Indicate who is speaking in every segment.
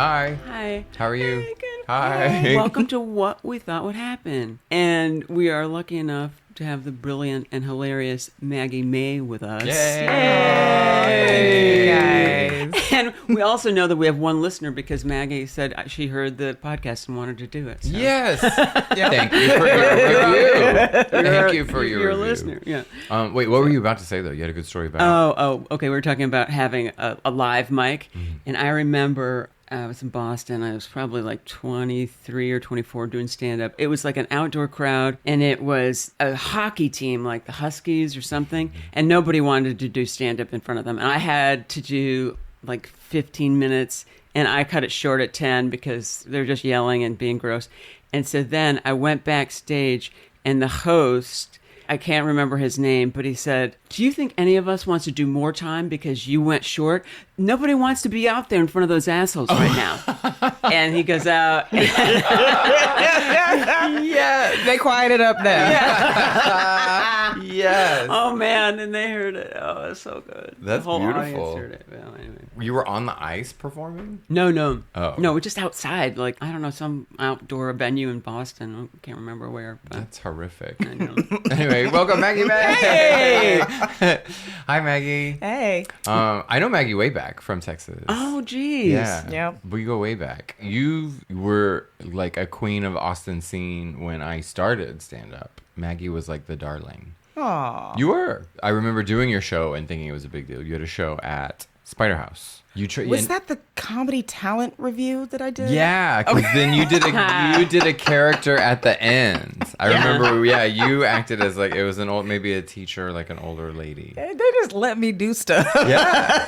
Speaker 1: Hi.
Speaker 2: Hi.
Speaker 1: How are you?
Speaker 2: Hi, good.
Speaker 1: Hi.
Speaker 2: Welcome to What We Thought Would Happen. And we are lucky enough to have the brilliant and hilarious Maggie Maye with us.
Speaker 1: Yay!
Speaker 3: Yay.
Speaker 2: Guys. And we also know that we have one listener because Maggie said she heard the podcast and wanted to do it. So.
Speaker 1: Yes. Thank you for your review. Thank you for your
Speaker 2: You're
Speaker 1: review.
Speaker 2: a listener, yeah.
Speaker 1: Wait, what were you about to say, though? You had a good story about
Speaker 2: Okay. We were talking about having a live mic. And I remember I was in Boston. I was probably like 23 or 24 doing stand-up. It was like an outdoor crowd, and it was a hockey team, like the Huskies or something, and nobody wanted to do stand-up in front of them. And I had to do like 15 minutes, and I cut it short at 10 because they're just yelling and being gross. And so then I went backstage, and the host... I can't remember his name, but he said, "Do you think any of us wants to do more time because you went short? Nobody wants to be out there in front of those assholes right now." And he goes out.
Speaker 3: Yeah, they quieted up then.
Speaker 1: Yes.
Speaker 2: Oh, man. And they heard it. Oh, it's so good.
Speaker 1: That's
Speaker 2: the whole
Speaker 1: beautiful.
Speaker 2: audience heard it. Well, anyway.
Speaker 1: You were on the ice performing?
Speaker 2: No.
Speaker 1: Oh.
Speaker 2: No, we're just outside. Like, I don't know, some outdoor venue in Boston. I can't remember where. But
Speaker 1: That's horrific.
Speaker 2: I know.
Speaker 1: Anyway, welcome, Maggie.
Speaker 2: Hey!
Speaker 1: Hi, Maggie.
Speaker 3: Hey.
Speaker 1: I know Maggie way back from Texas.
Speaker 2: Oh, geez.
Speaker 1: Yeah.
Speaker 3: Yep.
Speaker 1: We go way back. You were like a queen of Austin scene when I started stand-up. Maggie was like the darling.
Speaker 3: Aw.
Speaker 1: You were. I remember doing your show and thinking it was a big deal. You had a show at Spider House.
Speaker 3: Was that the comedy talent review that I did?
Speaker 1: Yeah, because then you did a character at the end. I remember. Yeah, you acted as like it was maybe a teacher, like an older lady.
Speaker 3: They just let me do stuff.
Speaker 1: Yeah,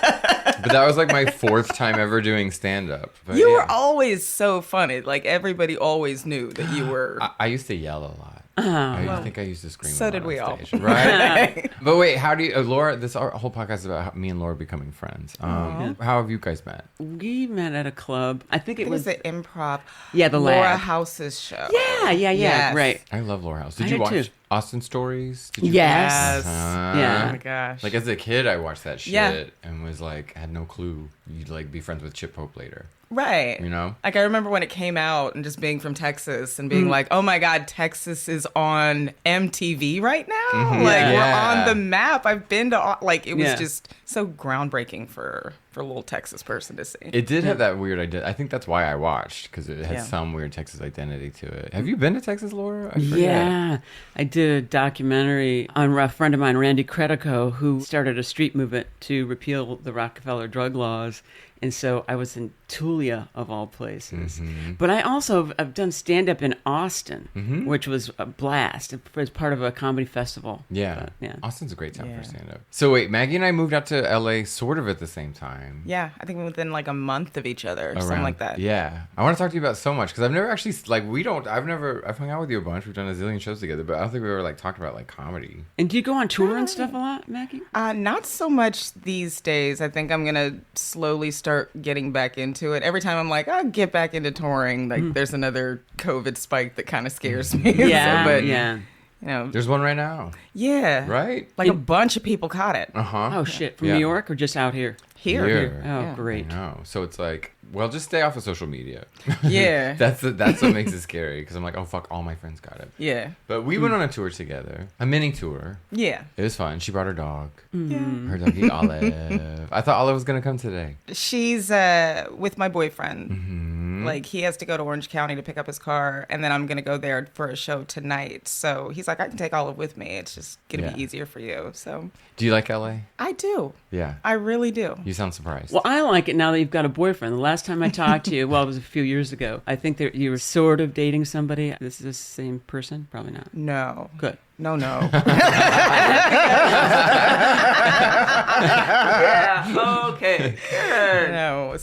Speaker 1: but that was like my fourth time ever doing stand up.
Speaker 3: You were always so funny. Like everybody always knew that you were.
Speaker 1: I used to yell a lot. I think I used to scream.
Speaker 3: So
Speaker 1: a lot
Speaker 3: did
Speaker 1: on
Speaker 3: we all.
Speaker 1: stage, right? But wait, how do you, Laura? Our whole podcast is about me and Laura becoming friends. How have you guys met?
Speaker 2: We met at a club. I think it
Speaker 3: It
Speaker 2: was
Speaker 3: was the improv.
Speaker 2: Yeah, the
Speaker 3: Laura
Speaker 2: lab.
Speaker 3: House's show.
Speaker 2: Yeah,
Speaker 3: Yes.
Speaker 2: right.
Speaker 1: I love Laura House. Did
Speaker 2: I
Speaker 1: you
Speaker 2: did
Speaker 1: watch
Speaker 2: too.
Speaker 1: Austin Stories? Did you
Speaker 2: Yes.
Speaker 1: Yeah.
Speaker 3: Oh my gosh.
Speaker 1: Like as a kid, I watched that shit
Speaker 3: Yeah.
Speaker 1: and was like, had no clue you'd like be friends with Chip Hope later.
Speaker 3: Right.
Speaker 1: You know?
Speaker 3: Like I remember when it came out and just being from Texas and being like, oh my God, Texas is on MTV right now. Like
Speaker 1: Yeah.
Speaker 3: we're on the map. I've been to like it was
Speaker 2: Yeah.
Speaker 3: just so groundbreaking for a little Texas person to see.
Speaker 1: It did have that weird idea. I think that's why I watched because it had
Speaker 3: Yeah.
Speaker 1: some weird Texas identity to it. Have you been to Texas, Laura? I forget.
Speaker 2: Yeah, I did a documentary on a friend of mine, Randy Credico, who started a street movement to repeal the Rockefeller drug laws. And so I was in Tulia, of all places. But I also have done stand-up in Austin, which was a blast. It was part of a comedy festival.
Speaker 1: Yeah.
Speaker 2: But, yeah.
Speaker 1: Austin's a great town
Speaker 3: Yeah.
Speaker 1: for stand-up. So wait, Maggie and I moved out to LA sort of at the same time.
Speaker 3: Yeah, I think within like a month of each other or something like that.
Speaker 1: Yeah. I want to talk to you about so much because I've never actually, like, I've hung out with you a bunch. We've done a zillion shows together, but I don't think we ever, like, talked about, like, comedy.
Speaker 2: And do you go on tour and stuff a lot, Maggie?
Speaker 3: Not so much these days. I think I'm going to slowly start getting back into it. Every time I'm like, I'll get back into touring. Like, there's another COVID spike that kind of scares me.
Speaker 2: Yeah,
Speaker 3: but,
Speaker 2: yeah.
Speaker 3: you know,
Speaker 1: There's one right now,
Speaker 3: yeah.
Speaker 1: right?
Speaker 3: Like a bunch of people caught it.
Speaker 1: Uh-huh.
Speaker 2: Oh, shit. From
Speaker 1: Yeah.
Speaker 2: New York or just out here?
Speaker 3: Here.
Speaker 2: Oh,
Speaker 3: Yeah.
Speaker 1: I
Speaker 2: great.
Speaker 1: know. So it's like, well, just stay off of social media.
Speaker 3: Yeah.
Speaker 1: That's what makes it scary because I'm like, oh, fuck, all my friends got it.
Speaker 3: Yeah.
Speaker 1: But we went on a tour together, a mini tour.
Speaker 3: Yeah.
Speaker 1: It was fun. She brought her dog,
Speaker 3: Yeah.
Speaker 1: her doggy Olive. I thought Olive was going to come today.
Speaker 3: She's with my boyfriend.
Speaker 1: Mm-hmm.
Speaker 3: Like, he has to go to Orange County to pick up his car, and then I'm going to go there for a show tonight. So he's like, I can take Olive with me. It's just going to
Speaker 1: Yeah.
Speaker 3: be easier for you. So
Speaker 1: Do you like LA?
Speaker 3: I do.
Speaker 1: Yeah.
Speaker 3: I really do.
Speaker 1: You sound surprised.
Speaker 2: Well, I like it now that you've got a boyfriend. The last time I talked to you, well, it was a few years ago. I think that you were sort of dating somebody. This is the same person? Probably not.
Speaker 3: No.
Speaker 2: Good.
Speaker 3: No.
Speaker 2: Yeah. Okay. Good.
Speaker 3: No,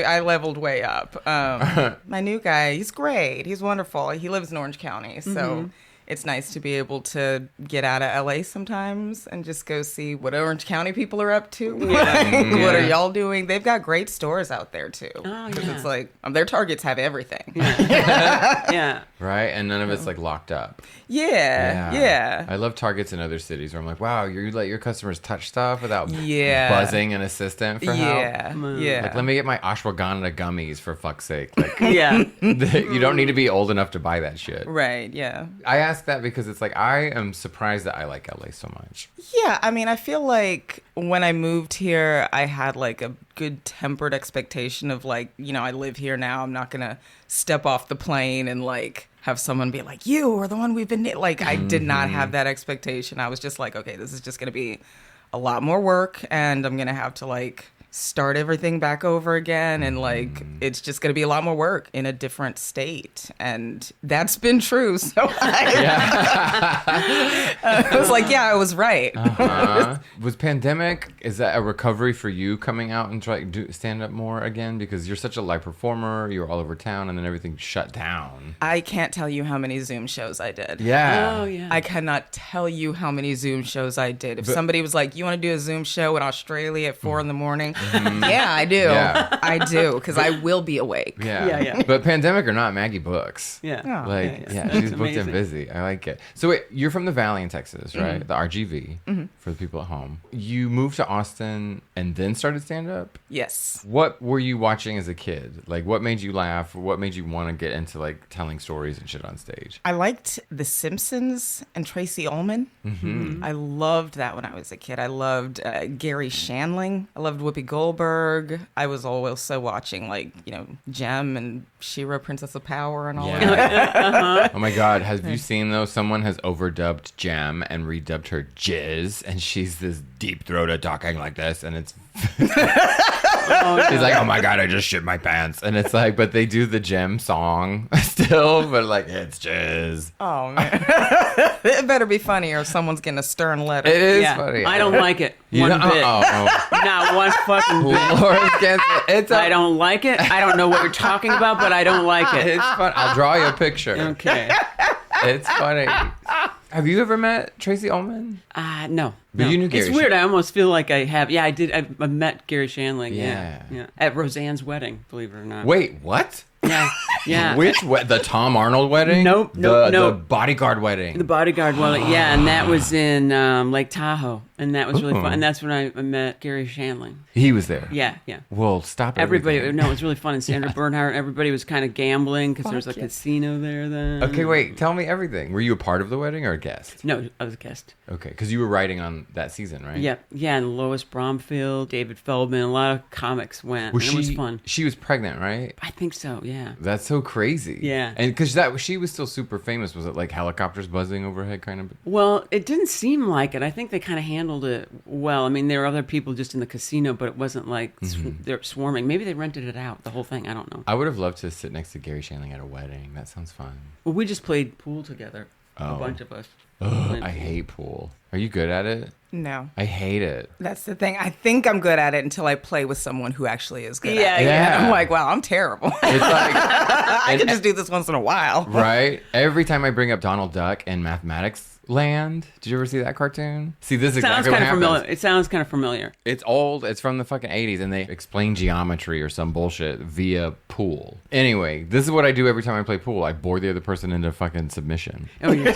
Speaker 3: I leveled way up. My new guy, he's great. He's wonderful. He lives in Orange County, so it's nice to be able to get out of LA sometimes and just go see what Orange County people are up to. What are y'all doing? They've got great stores out there too.
Speaker 2: Oh,
Speaker 3: Because
Speaker 2: yeah.
Speaker 3: it's like their Targets have everything.
Speaker 2: Yeah.
Speaker 1: Right? And none of it's like locked up.
Speaker 3: Yeah.
Speaker 1: I love Targets in other cities where I'm like, wow, you let your customers touch stuff without
Speaker 3: Yeah.
Speaker 1: buzzing an assistant for help.
Speaker 3: Yeah.
Speaker 1: Like, let me get my ashwagandha gummies for fuck's sake. Like,
Speaker 2: Yeah.
Speaker 1: you don't need to be old enough to buy that shit.
Speaker 3: Right, yeah.
Speaker 1: I ask that because it's like, I am surprised that I like LA so much.
Speaker 3: Yeah, I mean, I feel like when I moved here, I had like a good tempered expectation of like, I live here now. I'm not going to step off the plane and like have someone be like, you are the one we've been, like, I did not have that expectation. I was just like, okay, this is just going to be a lot more work and I'm going to have to like start everything back over again, and like it's just going to be a lot more work in a different state, and that's been true. So I was like, yeah, I was right.
Speaker 1: Was pandemic, is that a recovery for you coming out and try do stand up more again, because you're such a live performer, you're all over town, and then everything shut down?
Speaker 3: I can't tell you how many Zoom shows I did.
Speaker 2: Oh, yeah.
Speaker 3: I cannot tell you how many Zoom shows I did. If somebody was like, you want to do a Zoom show in Australia at 4 a.m, yeah, I do.
Speaker 1: Yeah.
Speaker 3: I do, because I will be awake.
Speaker 2: Yeah.
Speaker 1: But pandemic or not, Maggie books.
Speaker 2: Yeah.
Speaker 3: Oh.
Speaker 1: Like,
Speaker 2: Yeah.
Speaker 1: she's
Speaker 2: That's
Speaker 1: booked and
Speaker 2: amazing.
Speaker 1: busy. I like it. So wait, you're from the Valley in Texas, right? The RGV, for the people at home. You moved to Austin and then started stand-up?
Speaker 3: Yes.
Speaker 1: What were you watching as a kid? Like, what made you laugh? What made you want to get into, like, telling stories and shit on stage?
Speaker 3: I liked The Simpsons and Tracy Ullman. I loved that when I was a kid. I loved Gary Shandling. I loved Whoopi Goldberg. I was also watching, like, Jem and She-Ra, Princess of Power, and all of that.
Speaker 1: Oh my God, have you seen those? Someone has overdubbed Jem and redubbed her Jizz, and she's this deep-throated talking like this, and it's... She's like, oh my God, I just shit my pants. And it's like, but they do the Jem song still, but like, it's Jizz.
Speaker 3: Oh, man. It better be funny or someone's getting a stern letter.
Speaker 1: It is
Speaker 2: Yeah.
Speaker 1: funny.
Speaker 2: I don't like it
Speaker 1: You
Speaker 2: one
Speaker 1: know-
Speaker 2: bit. Not one fucking bit.
Speaker 1: Laura's against it. It's
Speaker 2: I don't like it. I don't know what you're talking about, but I don't like it.
Speaker 1: It's fun. I'll draw you a picture.
Speaker 2: Okay.
Speaker 1: It's funny. Have you ever met Tracy Ullman?
Speaker 2: No.
Speaker 1: But
Speaker 2: no.
Speaker 1: you knew Gary
Speaker 2: It's weird. I almost feel like I have. Yeah, I did. I met Gary Shandling.
Speaker 1: Yeah.
Speaker 2: Yeah. At Roseanne's wedding, believe it or not.
Speaker 1: Wait, what?
Speaker 2: Yeah. Yeah.
Speaker 1: Which the Tom Arnold wedding?
Speaker 2: Nope,
Speaker 1: The
Speaker 2: nope.
Speaker 1: bodyguard wedding.
Speaker 2: The bodyguard wedding. Yeah, and that was in Lake Tahoe, and that was really fun. And that's when I met Gary Shandling.
Speaker 1: He was there.
Speaker 2: Yeah. Yeah.
Speaker 1: Well, stop
Speaker 2: Everybody,
Speaker 1: everything.
Speaker 2: no, it was really fun. And Sandra Bernhardt, everybody was kind of gambling because there was a casino there then.
Speaker 1: Okay, wait. Tell me everything. Were you a part of the wedding or a guest?
Speaker 2: No, I was a guest.
Speaker 1: Okay, because you were writing on that season, right?
Speaker 2: Yeah, yeah, and Lois Bromfield, David Feldman, a lot of comics went.
Speaker 1: Was
Speaker 2: and it was fun.
Speaker 1: She was pregnant, right?
Speaker 2: I think so, yeah.
Speaker 1: That's so crazy.
Speaker 2: Yeah.
Speaker 1: And because she was still super famous. Was it like helicopters buzzing overhead kind of?
Speaker 2: Well, it didn't seem like it. I think they kind of handled it well. I mean, there were other people just in the casino, but it wasn't like they're swarming. Maybe they rented it out, the whole thing. I don't know.
Speaker 1: I would have loved to sit next to Gary Shandling at a wedding. That sounds fun.
Speaker 2: Well, we just played pool together, a
Speaker 1: Oh.
Speaker 2: bunch of us.
Speaker 1: I hate pool. Are you good at it?
Speaker 3: No.
Speaker 1: I hate it.
Speaker 3: That's the thing. I think I'm good at it until I play with someone who actually is good
Speaker 2: Yeah,
Speaker 3: at it.
Speaker 1: yeah.
Speaker 3: And I'm like, wow, I'm terrible.
Speaker 1: It's like,
Speaker 3: I could just do this once in a while.
Speaker 1: right? Every time I bring up Donald Duck and Mathematics Land, did you ever see that cartoon? See, this is
Speaker 2: Sounds
Speaker 1: exactly what
Speaker 2: kind of
Speaker 1: happens.
Speaker 2: familiar. It sounds kind of familiar.
Speaker 1: It's old. It's from the fucking 80s, and they explain geometry or some bullshit via pool. Anyway, this is what I do every time I play pool. I bore the other person into fucking submission.
Speaker 2: Oh, you're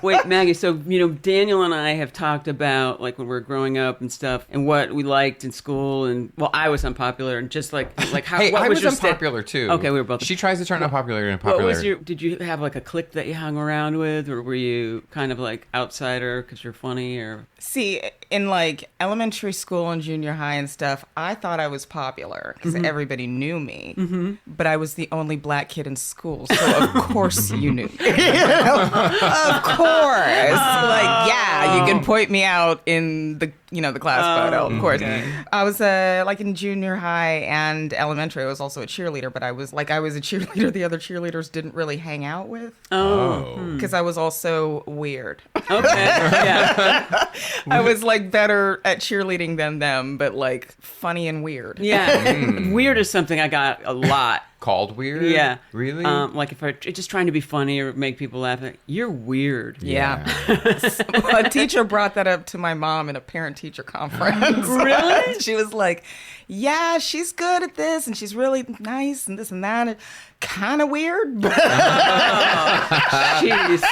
Speaker 2: Wait, Maggie, so, Daniel and I have talked about, like, when we were growing up and stuff, and what we liked in school, and, well, I was unpopular, and just, like how,
Speaker 1: Hey,
Speaker 2: what
Speaker 1: I was
Speaker 2: your
Speaker 1: unpopular, too.
Speaker 2: Okay, we were both.
Speaker 1: She tries to turn unpopular into
Speaker 2: What
Speaker 1: popular.
Speaker 2: was did you have, like, a clique that you hung around with, or were you kind of, like, outsider because you're funny, or?
Speaker 3: See, in like elementary school and junior high and stuff, I thought I was popular because everybody knew me. But I was the only black kid in school, so of course you knew me. Of course. Like, yeah, you can point me out in the the class photo, of course.
Speaker 2: Okay.
Speaker 3: I was like in junior high and elementary, I was also a cheerleader, but I was a cheerleader the other cheerleaders didn't really hang out with because I was also weird.
Speaker 2: Okay, yeah.
Speaker 3: I was like better at cheerleading than them, but like funny and weird.
Speaker 2: Yeah. Weird is something I got a lot
Speaker 1: called weird?
Speaker 2: Yeah.
Speaker 1: Really?
Speaker 2: Like if I just trying to be funny or make people laugh, like, you're weird.
Speaker 3: Yeah. A teacher brought that up to my mom in a parent-teacher conference.
Speaker 2: Really?
Speaker 3: She was like, yeah, she's good at this and she's really nice and this and that. Kind of weird.
Speaker 2: Jeez.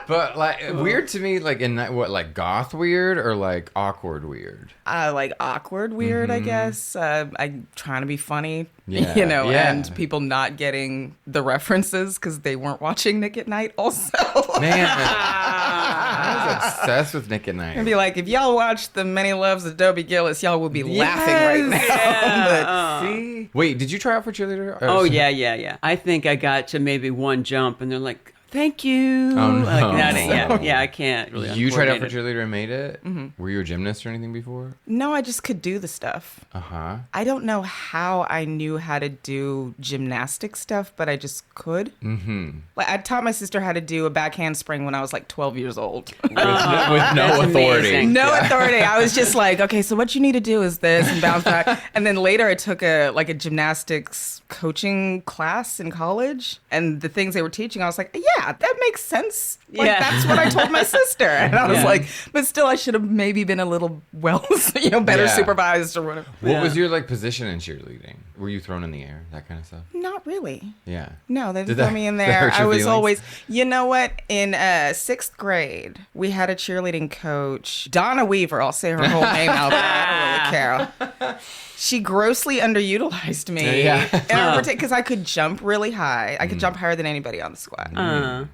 Speaker 1: But like weird to me, like in that, what, like goth weird or like awkward weird?
Speaker 3: Like awkward weird, I guess. I'm trying to be funny,
Speaker 1: Yeah,
Speaker 3: and people not getting the references because they weren't watching Nick at Night also.
Speaker 1: Man, I was obsessed with Nick at Night.
Speaker 3: I'd be like, if y'all watch The Many Loves of Dobie Gillis, y'all will be laughing right now.
Speaker 2: Yeah.
Speaker 1: See? Wait, did you try out for cheerleader?
Speaker 2: Oh, yeah. I think I got to maybe one jump, and they're like, thank you.
Speaker 1: Oh, no.
Speaker 2: Like, I can't really.
Speaker 1: You tried out for
Speaker 2: uncoordinated.
Speaker 1: cheerleader and made it? Mm-hmm. Were you a gymnast or anything before?
Speaker 3: No, I just could do the stuff.
Speaker 1: Uh-huh.
Speaker 3: I don't know how I knew how to do gymnastic stuff, but I just could.
Speaker 1: Mm-hmm.
Speaker 3: Like I taught my sister how to do a back handspring when I was like 12 years old.
Speaker 1: With no
Speaker 2: that's
Speaker 1: authority.
Speaker 2: amazing.
Speaker 3: No authority. I was just like, okay, so what you need to do is this and bounce back. And then later I took a gymnastics coaching class in college, and the things they were teaching, I was like, yeah, that makes sense. Like
Speaker 2: Yeah.
Speaker 3: that's what I told my sister. And I was
Speaker 2: Yeah.
Speaker 3: like, but still I should have maybe been a little better
Speaker 1: Yeah.
Speaker 3: supervised or whatever.
Speaker 1: What was your like position in cheerleading? Were you thrown in the air? That kind of stuff?
Speaker 3: Not really.
Speaker 1: Yeah.
Speaker 3: No, they
Speaker 1: Did
Speaker 3: didn't
Speaker 1: that-
Speaker 3: throw me in
Speaker 1: that
Speaker 3: there.
Speaker 1: hurt your
Speaker 3: I was
Speaker 1: feelings?
Speaker 3: always, you know what? In 6th grade, we had a cheerleading coach, Donna Weaver. I'll say her whole name out there. I don't really care. She grossly underutilized me.
Speaker 1: Yeah.
Speaker 3: Because I could jump really high. I could jump higher than anybody on the squad.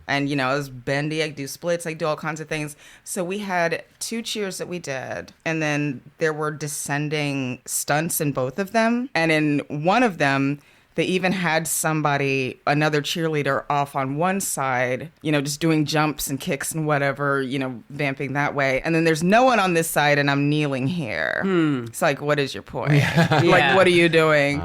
Speaker 3: And, I was bendy. I could do splits. I could do all kinds of things. So we had 2 cheers that we did. And then there were descending stunts in both of them. And in one of them, they even had another cheerleader off on one side, just doing jumps and kicks and whatever, vamping that way. And then there's no one on this side and I'm kneeling here. It's like, what is your point? Like, what are you doing?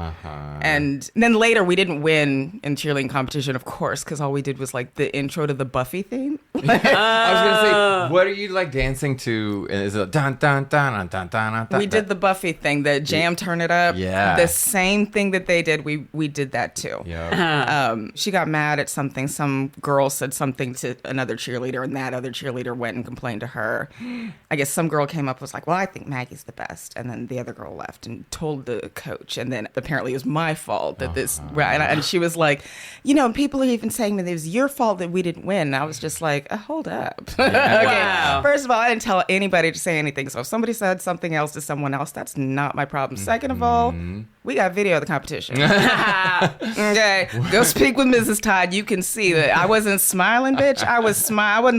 Speaker 3: And then later we didn't win in cheerleading competition, of course, because all we did was like the intro to the Buffy theme.
Speaker 1: I was gonna say, what are you like dancing to? Is it dun dun dun dun dun dun?
Speaker 3: We did the Buffy thing, the jam, turn it up.
Speaker 1: Yeah.
Speaker 3: The same thing that they did, we did that too.
Speaker 1: Yeah.
Speaker 3: She got mad at something. Some girl said something to another cheerleader, and that other cheerleader went and complained to her. I guess some girl came up and was like, well, I think Maggie's the best. And then the other girl left and told the coach. And then apparently it was my fault that this, right? And she was like, people are even saying that it was your fault that we didn't win. And I was just like, hold up. Okay.
Speaker 2: Wow.
Speaker 3: First of all, I didn't tell anybody to say anything. So if somebody said something else to someone else, that's not my problem. Second of all, we got video of the competition. Okay, go speak with Mrs. Todd. You can see that I wasn't smiling, bitch. I wasn't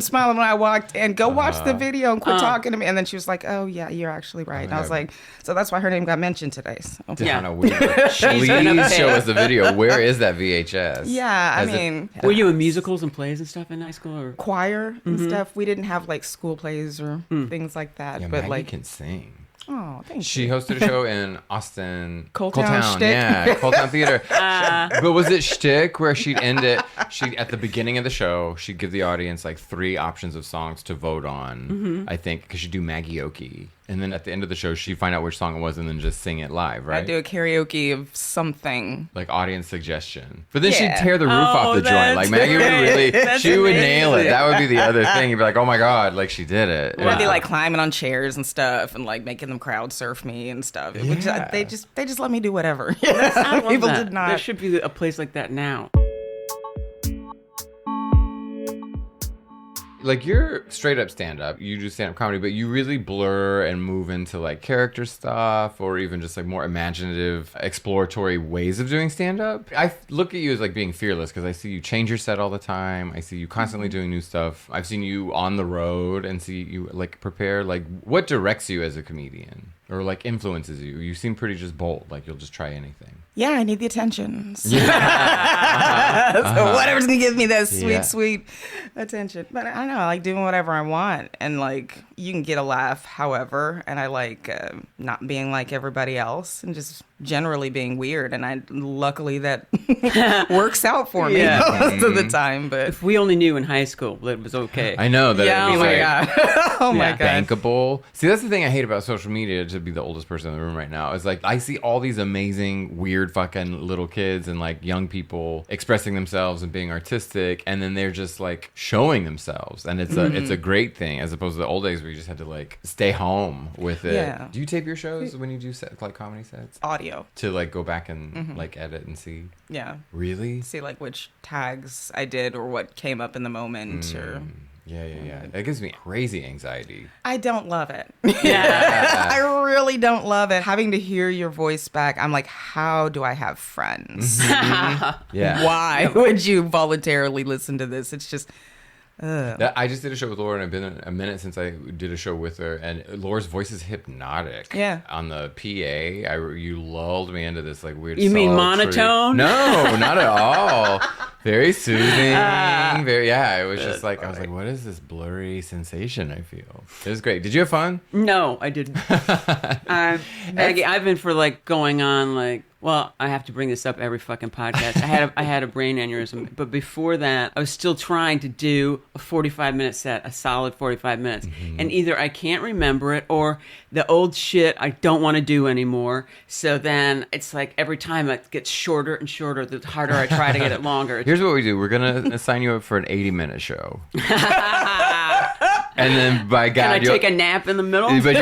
Speaker 3: smiling when I walked in. Go watch the video and quit talking to me. And then she was like, "Oh yeah, you're actually right." And I was like, "So that's why her name got mentioned today." So.
Speaker 1: Donna Weaver. Please show us the video. Where is that VHS?
Speaker 3: Yeah, I
Speaker 1: Has it-
Speaker 3: mean,
Speaker 2: Were you in musicals and plays and stuff in high school? Or?
Speaker 3: choir and stuff. We didn't have like school plays or things like that.
Speaker 1: Yeah,
Speaker 3: but
Speaker 1: Maggie
Speaker 3: like,
Speaker 1: can sing.
Speaker 3: oh, thank
Speaker 1: She
Speaker 3: you.
Speaker 1: hosted a show in Austin.
Speaker 3: Coletown shtick.
Speaker 1: Yeah, Coletown Theater. But was it shtick where she'd end it? At the beginning of the show, she'd give the audience like 3 options of songs to vote on, I think, because she'd do Maggie. And then at the end of the show, she'd find out which song it was and then just sing it live, right?
Speaker 3: I do a karaoke of something.
Speaker 1: Like audience suggestion. But then
Speaker 3: Yeah.
Speaker 1: she'd tear the roof off the joint.
Speaker 2: that's
Speaker 1: Like Maggie would
Speaker 2: great.
Speaker 1: really, she would nail it. That would be the other thing. You'd be like, oh my God, like she did it.
Speaker 3: Or they like climbing on chairs and stuff and like making them crowd surf me and stuff. Which,
Speaker 1: Yeah.
Speaker 3: they just let me do whatever.
Speaker 2: I love
Speaker 3: People
Speaker 2: that.
Speaker 3: did not.
Speaker 2: There should be a place like that now.
Speaker 1: Like you're straight up stand up, you do stand up comedy, but you really blur and move into like character stuff or even just like more imaginative, exploratory ways of doing stand up. I look at you as like being fearless because I see you change your set all the time. I see you constantly doing new stuff. I've seen you on the road and see you like prepare. Like what directs you as a comedian or like influences you? You seem pretty just bold, like you'll just try anything.
Speaker 3: Yeah, I need the attention. So whatever's gonna give me that sweet attention. But I don't know, I like doing whatever I want, and like you can get a laugh, however. And I like not being like everybody else, and just generally being weird. And luckily that works out for me most of the time. But
Speaker 2: If we only knew in high school that it was okay.
Speaker 1: I know that.
Speaker 3: yeah,
Speaker 1: it
Speaker 3: oh
Speaker 1: was
Speaker 3: my
Speaker 1: like,
Speaker 3: god, oh my god.
Speaker 1: bankable. See, that's the thing I hate about social media. To be the oldest person in the room right now. It's like I see all these amazing, weird fucking little kids and like young people expressing themselves and being artistic, and then they're just like showing themselves, and it's a great thing as opposed to the old days where you just had to like stay home with it.
Speaker 3: Yeah.
Speaker 1: Do you tape your shows when you do like comedy sets?
Speaker 3: Audio.
Speaker 1: To like go back and like edit and see?
Speaker 3: Yeah.
Speaker 1: Really?
Speaker 3: See like which tags I did or what came up in the moment or...
Speaker 1: Yeah. That gives me crazy anxiety.
Speaker 3: I don't love it.
Speaker 2: Yeah.
Speaker 3: I really don't love it. Having to hear your voice back, I'm like, how do I have friends?
Speaker 1: Yeah.
Speaker 3: Why would you voluntarily listen to this? It's just...
Speaker 1: I just did a show with Laura, and it's been a minute since I did a show with her, and Laura's voice is hypnotic.
Speaker 3: Yeah.
Speaker 1: On the PA, you lulled me into this like weird.
Speaker 2: You mean
Speaker 1: sultry-
Speaker 2: monotone?
Speaker 1: No, not at all. Very soothing. Very. Yeah. It was just like I was like, what is this blurry sensation I feel? It was great. Did you have fun?
Speaker 2: No, I didn't. Maggie, I've been for like going on like. Well, I have to bring this up every fucking podcast. I had a brain aneurysm, but before that, I was still trying to do a 45-minute set, a solid 45 minutes. And either I can't remember it or the old shit I don't want to do anymore. So then it's like every time it gets shorter and shorter, the harder I try to get it longer.
Speaker 1: Here's what we do. We're going to assign you up for an 80-minute show. And then by God,
Speaker 2: Can I take a nap in the middle?
Speaker 1: But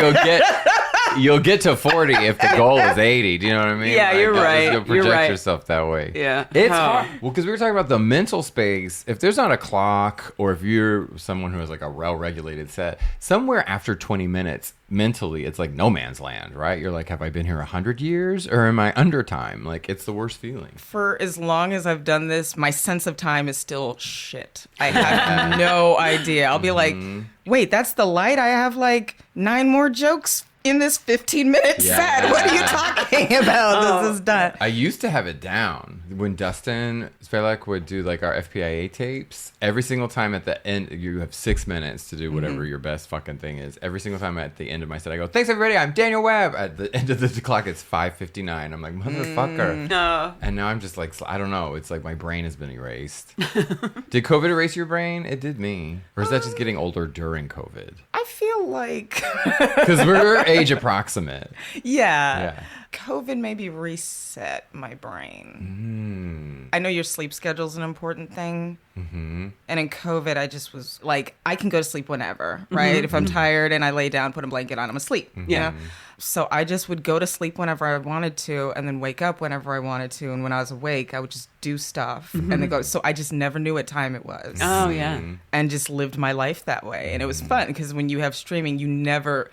Speaker 1: you'll get to 40 if the goal is 80. Do you know what I mean?
Speaker 2: Yeah, you're right.
Speaker 1: You'll project
Speaker 2: You're right.
Speaker 1: yourself that way.
Speaker 2: Yeah.
Speaker 1: It's
Speaker 2: Oh.
Speaker 1: hard. Well, because we were talking about the mental space. If there's not a clock, or if you're someone who has like a well-regulated set, somewhere after 20 minutes, mentally, it's like no man's land, right? You're like, have I been here 100 years, or am I under time? Like, it's the worst feeling.
Speaker 3: For as long as I've done this, my sense of time is still shit. I have no idea. I'll be like, wait, that's the light? I have like 9 more jokes in this 15-minute set. What are you talking about? This is done.
Speaker 1: I used to have it down. When Dustin Spelek would do like our FPIA tapes, every single time at the end, you have 6 minutes to do whatever your best fucking thing is. Every single time at the end of my set, I go, thanks everybody, I'm Daniel Webb. At the end of the clock, it's 5:59. I'm like, motherfucker.
Speaker 2: No.
Speaker 1: And now I'm just like, I don't know. It's like my brain has been erased. Did COVID erase your brain? It did me. Or is that just getting older during COVID?
Speaker 3: I feel like...
Speaker 1: Because we're age approximate.
Speaker 3: Yeah. COVID maybe reset my brain. I know your sleep schedule is an important thing. And in COVID, I just was like, I can go to sleep whenever, right? If I'm tired and I lay down, put a blanket on, I'm asleep.
Speaker 2: Yeah.
Speaker 3: You know? So I just would go to sleep whenever I wanted to and then wake up whenever I wanted to. And when I was awake, I would just do stuff and then go. So I just never knew what time it was.
Speaker 2: Oh, yeah.
Speaker 3: And just lived my life that way. And it was fun because when you have streaming, you never,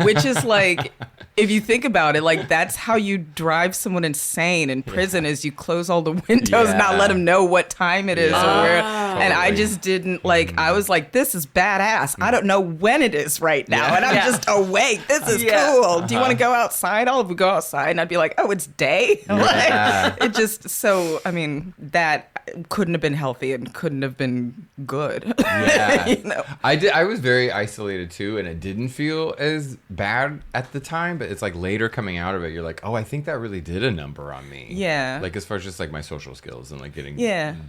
Speaker 3: which is like, if you think about it, like that's how you drive someone insane in prison is you close all the windows, not let them know what time it is or where. And I just didn't like, I was like, this is badass. I don't know when it is right now. And I'm just awake. This is cool. Do you want to go outside? All of we go outside. And I'd be like, oh, it's day. Like, it just, so, I mean, that couldn't have been healthy and couldn't have been good.
Speaker 1: Yeah.
Speaker 3: You know?
Speaker 1: I was very isolated too, and it didn't feel as bad at the time, but it's like later coming out of it, you're like, oh, I think that really did a number on me.
Speaker 3: Yeah.
Speaker 1: Like as far as just like my social skills and like getting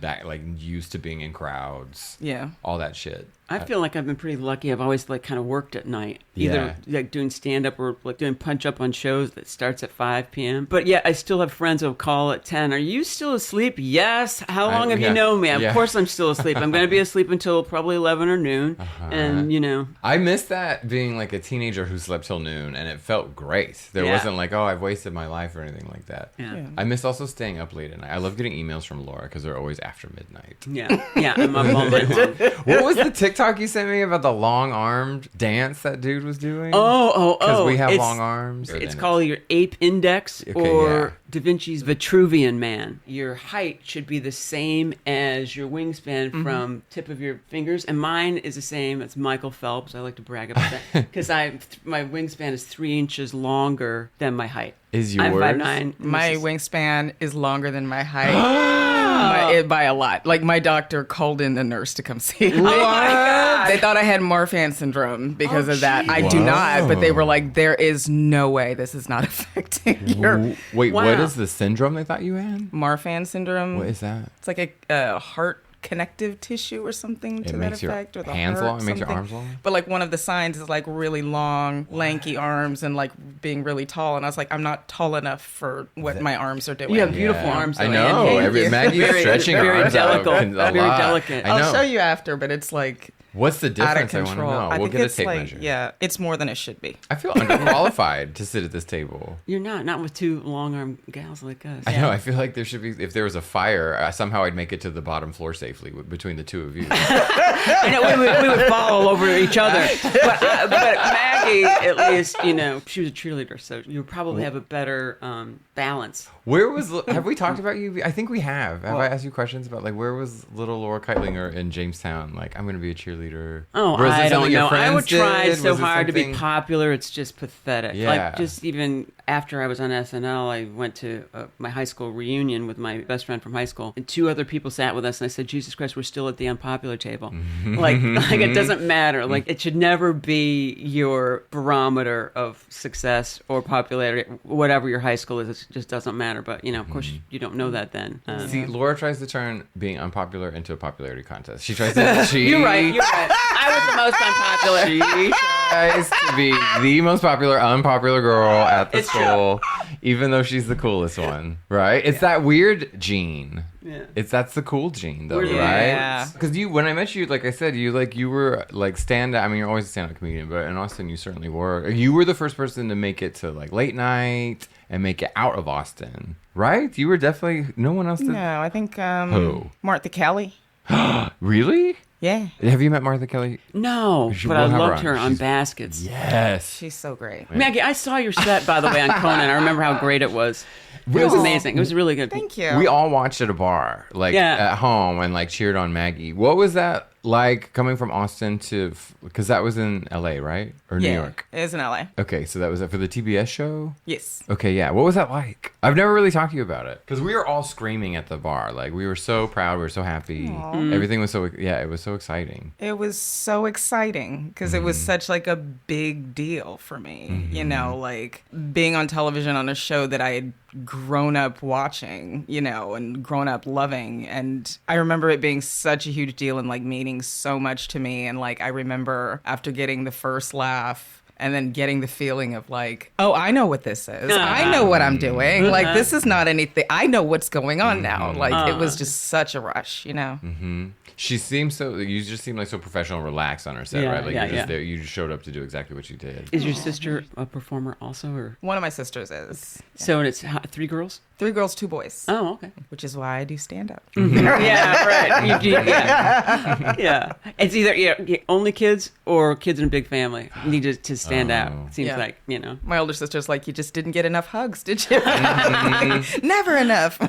Speaker 1: back, like used to being in crowds.
Speaker 3: Yeah.
Speaker 1: All that shit.
Speaker 2: I feel like I've been pretty lucky. I've always like kind of worked at night, either like doing stand up or like doing punch up on shows that starts at 5 p.m. But yeah, I still have friends who'll call at 10. Are you still asleep? Yes. How long have you known me? Of course I'm still asleep. I'm going to be asleep until probably 11 or noon. And you know,
Speaker 1: I miss that being like a teenager who slept till noon, and it felt great. There wasn't like, oh, I've wasted my life or anything like that.
Speaker 2: Yeah.
Speaker 1: I miss also staying up late at night. I love getting emails from Laura because they're always after midnight.
Speaker 2: Yeah, I'm up all night long.
Speaker 1: What was the TikTok you sent me about the long-armed dance that dude was doing?
Speaker 2: Oh.
Speaker 1: Because we have long arms.
Speaker 2: It's called your ape index Da Vinci's Vitruvian Man. Your height should be the same as your wingspan from tip of your fingers, and mine is the same. It's Michael Phelps. I like to brag about that because my wingspan is 3 inches longer than my height.
Speaker 1: Is yours?
Speaker 2: I'm 5'9".
Speaker 3: My wingspan is longer than my height by a lot. Like my doctor called in the nurse to come see me.
Speaker 2: Oh my God.
Speaker 3: They thought I had Marfan syndrome because of that. I do not, but they were like, there is no way this is not affecting your...
Speaker 1: Wait, what is the syndrome they thought you had?
Speaker 3: Marfan syndrome.
Speaker 1: What is that?
Speaker 3: It's like a heart connective tissue or something to that effect, or the
Speaker 1: hands
Speaker 3: heart,
Speaker 1: long. It makes your
Speaker 3: something.
Speaker 1: arms long.
Speaker 3: But like one of the signs is like really long, lanky arms and like being really tall. And I was like, I'm not tall enough for what my arms are doing.
Speaker 2: You have beautiful arms.
Speaker 1: I
Speaker 2: though,
Speaker 1: know.
Speaker 2: Andy.
Speaker 1: Maggie's stretching her
Speaker 2: very
Speaker 1: arms out
Speaker 2: delicate.
Speaker 1: a
Speaker 2: Very
Speaker 1: lot.
Speaker 2: delicate.
Speaker 1: I know.
Speaker 3: I'll show you after, but it's like
Speaker 1: What's the
Speaker 3: out of
Speaker 1: difference? I want to
Speaker 3: control.
Speaker 1: know.
Speaker 3: I
Speaker 1: We'll
Speaker 3: think
Speaker 1: get a
Speaker 3: it's
Speaker 1: tape
Speaker 3: like,
Speaker 1: measure.
Speaker 3: yeah, it's more than it should be.
Speaker 1: I feel underqualified to sit at this table.
Speaker 2: You're not with two long-armed gals like us.
Speaker 1: I know. I feel like there should be. If there was a fire, somehow I'd make it to the bottom floor safely between the two of you.
Speaker 2: I know we would fall all over each other. But Maggie, at least, she was a cheerleader, so you would probably have a better balance.
Speaker 1: Where was? Have we talked about you? I think we have. Have I asked you questions about like where was little Laura Kightlinger in Jamestown? Like I'm going to be a cheerleader.
Speaker 2: Oh,
Speaker 1: Was it
Speaker 2: I don't
Speaker 1: something your
Speaker 2: know. I would
Speaker 1: friends
Speaker 2: try
Speaker 1: did?
Speaker 2: so
Speaker 1: Was it
Speaker 2: hard to be
Speaker 1: something-
Speaker 2: popular. It's just pathetic.
Speaker 1: Yeah.
Speaker 2: Like just even after I was on SNL, I went to my high school reunion with my best friend from high school, and two other people sat with us, and I said, "Jesus Christ, we're still at the unpopular table." like it doesn't matter. Like it should never be your barometer of success or popularity. Whatever your high school is, it just doesn't matter. But of course, you don't know that then.
Speaker 1: See, Laura tries to turn being unpopular into a popularity contest. She tries to.
Speaker 2: You're right. I was the most unpopular.
Speaker 1: She tries to be the most popular, unpopular girl at the school, even though she's the coolest one, right? It's that weird gene.
Speaker 2: Yeah.
Speaker 1: That's the cool gene, though,
Speaker 2: Weird.
Speaker 1: right?
Speaker 3: Yeah.
Speaker 1: Because when I met you, like I said, you were like stand-up. I mean, you're always a stand-up comedian, but in Austin, you certainly were. You were the first person to make it to like late night and make it out of Austin, right? You were definitely no one else did.
Speaker 3: No, I think
Speaker 1: Who?
Speaker 3: Martha Kelly.
Speaker 1: Really?
Speaker 3: Yeah.
Speaker 1: Have you met Martha Kelly?
Speaker 2: No,
Speaker 1: should-
Speaker 2: but
Speaker 1: we'll
Speaker 2: I
Speaker 1: have her
Speaker 2: loved
Speaker 1: on.
Speaker 2: her on
Speaker 1: She's-
Speaker 2: Baskets.
Speaker 1: Yes.
Speaker 3: She's so great.
Speaker 2: Maggie, I saw your set, by the way, on Conan. I remember how great it was. It was amazing. It was really good.
Speaker 3: Thank you.
Speaker 1: We all watched at a bar, like
Speaker 2: Yeah.
Speaker 1: at home, and like cheered on Maggie. What was that like coming from Austin to? Because that was in L.A., right, or New York?
Speaker 3: It is in LA.
Speaker 1: Okay, so that was for the TBS show.
Speaker 3: Yes.
Speaker 1: Okay, yeah. What was that like? I've never really talked to you about it because we were all screaming at the bar. Like we were so proud, we were so happy. Everything was so it was so exciting.
Speaker 3: It was so exciting because it was such like a big deal for me, like being on television on a show that I had grown up watching, and grown up loving. And I remember it being such a huge deal and like meaning so much to me. And like I remember after getting the first laugh and then getting the feeling of like, oh, I know what this is. I know what I'm doing. Like this is not anything. I know what's going on now. Like it was just such a rush,
Speaker 1: She seems so. You just seem like so professional, and relaxed on her set,
Speaker 2: Yeah,
Speaker 1: right? Like
Speaker 2: yeah,
Speaker 1: you're just
Speaker 2: yeah.
Speaker 1: there. You just showed up to do exactly what you did.
Speaker 2: Is your sister a performer also, or
Speaker 3: One of my sisters is.
Speaker 2: so? And it's three girls.
Speaker 3: 3 girls, 2 boys,
Speaker 2: Oh, okay.
Speaker 3: which is why I do stand up.
Speaker 2: Yeah, right. Yeah. It's either only kids or kids in a big family need to stand out. It seems
Speaker 3: Yeah.
Speaker 2: like
Speaker 3: My older sister's like, you just didn't get enough hugs, did you? Never enough.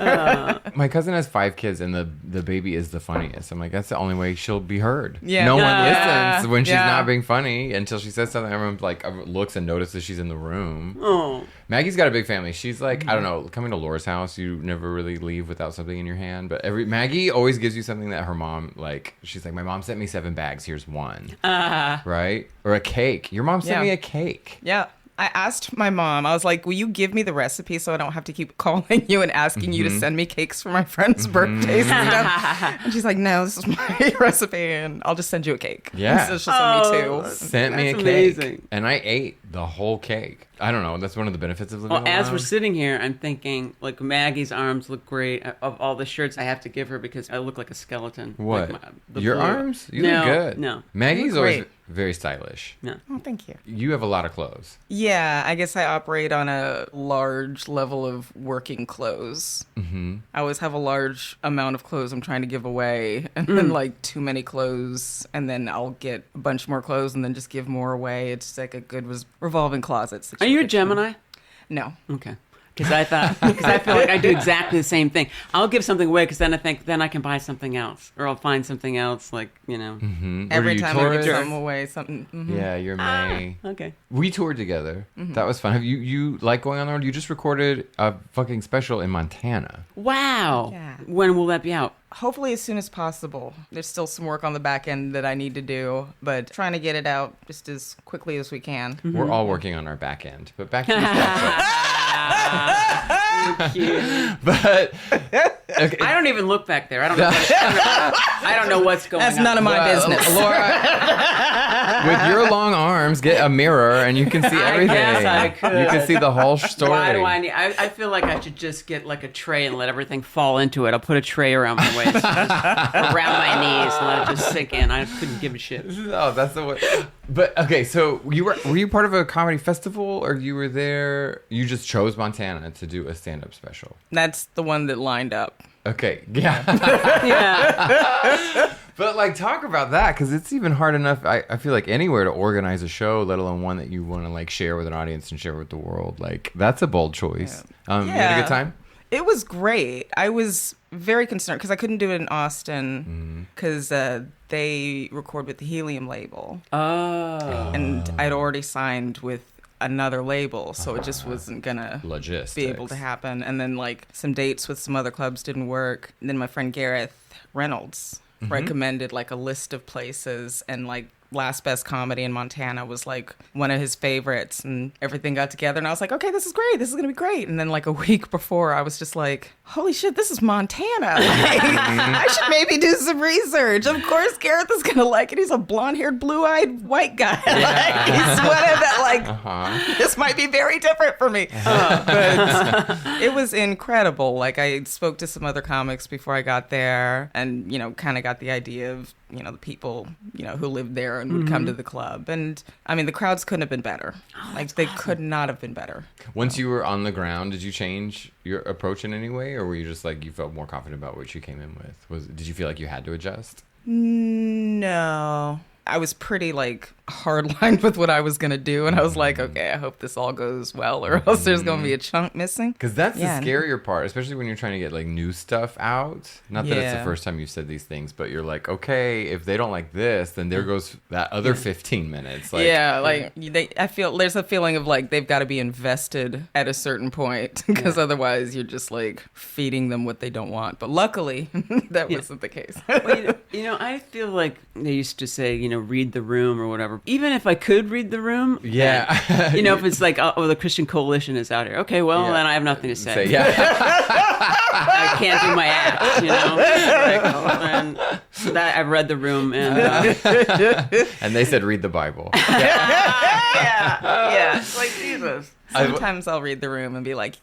Speaker 1: My cousin has 5 kids, and the baby is the funniest. I'm like, that's the only way she'll be heard.
Speaker 3: Yeah.
Speaker 1: No one
Speaker 3: Yeah.
Speaker 1: listens when she's
Speaker 3: Yeah.
Speaker 1: not being funny until she says something. Everyone like looks and notices she's in the room.
Speaker 2: Oh.
Speaker 1: Maggie's got a big family. She's like, I don't know, coming to Laura's house, you never really leave without something in your hand. But Maggie always gives you something that her mom, like, she's like, my mom sent me 7 bags. Here's 1. Right? Or a cake. Your mom sent
Speaker 3: Yeah.
Speaker 1: me a cake.
Speaker 3: Yeah. I asked my mom, I was like, will you give me the recipe so I don't have to keep calling you and asking you to send me cakes for my friends' birthdays and stuff? And she's like, no, this is my recipe and I'll just send you a cake.
Speaker 1: Yeah.
Speaker 3: So she'll send me 2.
Speaker 1: Sent me a
Speaker 2: That's
Speaker 1: cake.
Speaker 2: amazing.
Speaker 1: And I ate the whole cake. I don't know. That's one of the benefits of living
Speaker 2: Well, as
Speaker 1: alone.
Speaker 2: we're sitting here, I'm thinking, like, Maggie's arms look great. Of all the shirts I have to give her because I look like a skeleton.
Speaker 1: What?
Speaker 2: Like the
Speaker 1: Your
Speaker 2: blue-
Speaker 1: arms? You
Speaker 2: no,
Speaker 1: look good.
Speaker 2: No.
Speaker 1: Maggie's
Speaker 3: You look
Speaker 1: always
Speaker 3: great.
Speaker 1: very stylish.
Speaker 2: No.
Speaker 3: Oh, thank you.
Speaker 1: You have a lot of clothes.
Speaker 3: Yeah, I guess I operate on a large level of working clothes. Mm-hmm. I always have a large amount of clothes I'm trying to give away, and then like too many clothes, and then I'll get a bunch more clothes and then just give more away. It's like a good revolving closet
Speaker 2: Are you a
Speaker 3: situation.
Speaker 2: Gemini?
Speaker 3: No.
Speaker 2: Okay. Because I feel like I do exactly the same thing. I'll give something away because then I think then I can buy something else, or I'll find something else, like
Speaker 1: Mm-hmm.
Speaker 3: Every
Speaker 1: What are you,
Speaker 3: time I give
Speaker 1: Taurus?
Speaker 3: something away, something. Mhm.
Speaker 1: Yeah, you're May.
Speaker 2: Okay.
Speaker 1: We toured together. That was fun. Have you like going on the road? You just recorded a fucking special in Montana.
Speaker 2: Wow.
Speaker 3: Yeah.
Speaker 2: When will that be out?
Speaker 3: Hopefully as soon as possible. There's still some work on the back end that I need to do, but trying to get it out just as quickly as we can.
Speaker 1: We're all working on our back end. But back to the special.
Speaker 2: Cute.
Speaker 1: But Okay.
Speaker 2: I don't even look back there. I don't know what's going on.
Speaker 3: That's none of my business.
Speaker 1: Laura, with your long arms, get a mirror and you can see everything.
Speaker 2: I guess I could.
Speaker 1: You can see the whole story.
Speaker 2: Why do I need? I feel like I should just get like a tray and let everything fall into it. I'll put a tray around my waist, around my knees, and let it just sink in. I couldn't give a shit.
Speaker 1: Oh, that's the way. But okay, so were you part of a comedy festival, or you were there? You just chose Montana to do a stand-up special.
Speaker 3: That's the one that lined up.
Speaker 1: Okay, yeah.
Speaker 2: Yeah.
Speaker 1: But like, talk about that, because it's even hard enough. I feel like anywhere to organize a show, let alone one that you want to like share with an audience and share with the world. Like, that's a bold choice. You had a good time.
Speaker 3: It was great. I was very concerned because I couldn't do it in Austin because they record with the Helium label.
Speaker 2: Oh.
Speaker 3: And I'd already signed with another label, so it just wasn't gonna be able to happen. And then like some dates with some other clubs didn't work. And then my friend Gareth Reynolds recommended like a list of places, and like Last Best Comedy in Montana was like one of his favorites, and everything got together and I was like, okay, this is great, this is gonna be great. And then like a week before I was just like, holy shit, this is Montana. Like, I should maybe do some research. Of course Gareth is gonna like it. He's a blonde-haired, blue-eyed white guy. Like, he's one of that like this might be very different for me. But it was incredible. Like, I spoke to some other comics before I got there, and kind of got the idea of the people who lived there and would come to the club. And I mean, the crowds couldn't have been better. Like, they could not have been better.
Speaker 1: Once you were on the ground, did you change your approach in any way, or were you just like, you felt more confident about what you came in with? Did you feel like you had to adjust?
Speaker 3: No. I was pretty like hardlined with what I was going to do. And I was like, okay, I hope this all goes well, or else there's going to be a chunk missing.
Speaker 1: Because that's the scarier part, especially when you're trying to get like new stuff out. Not that it's the first time you've said these things, but you're like, okay, if they don't like this, then there goes that other 15 minutes. Like,
Speaker 3: I feel there's a feeling of like they've got to be invested at a certain point, because otherwise you're just like feeding them what they don't want. But luckily, that wasn't the case.
Speaker 2: Well, I feel like they used to say, read the room or whatever. Even if I could read the room, if it's like, oh, the Christian Coalition is out here. Okay, well, then I have nothing to say. I can't do my act, and that I've read the room, and
Speaker 1: and they said read the Bible.
Speaker 3: It's like Jesus. Sometimes I'll read the room and be like,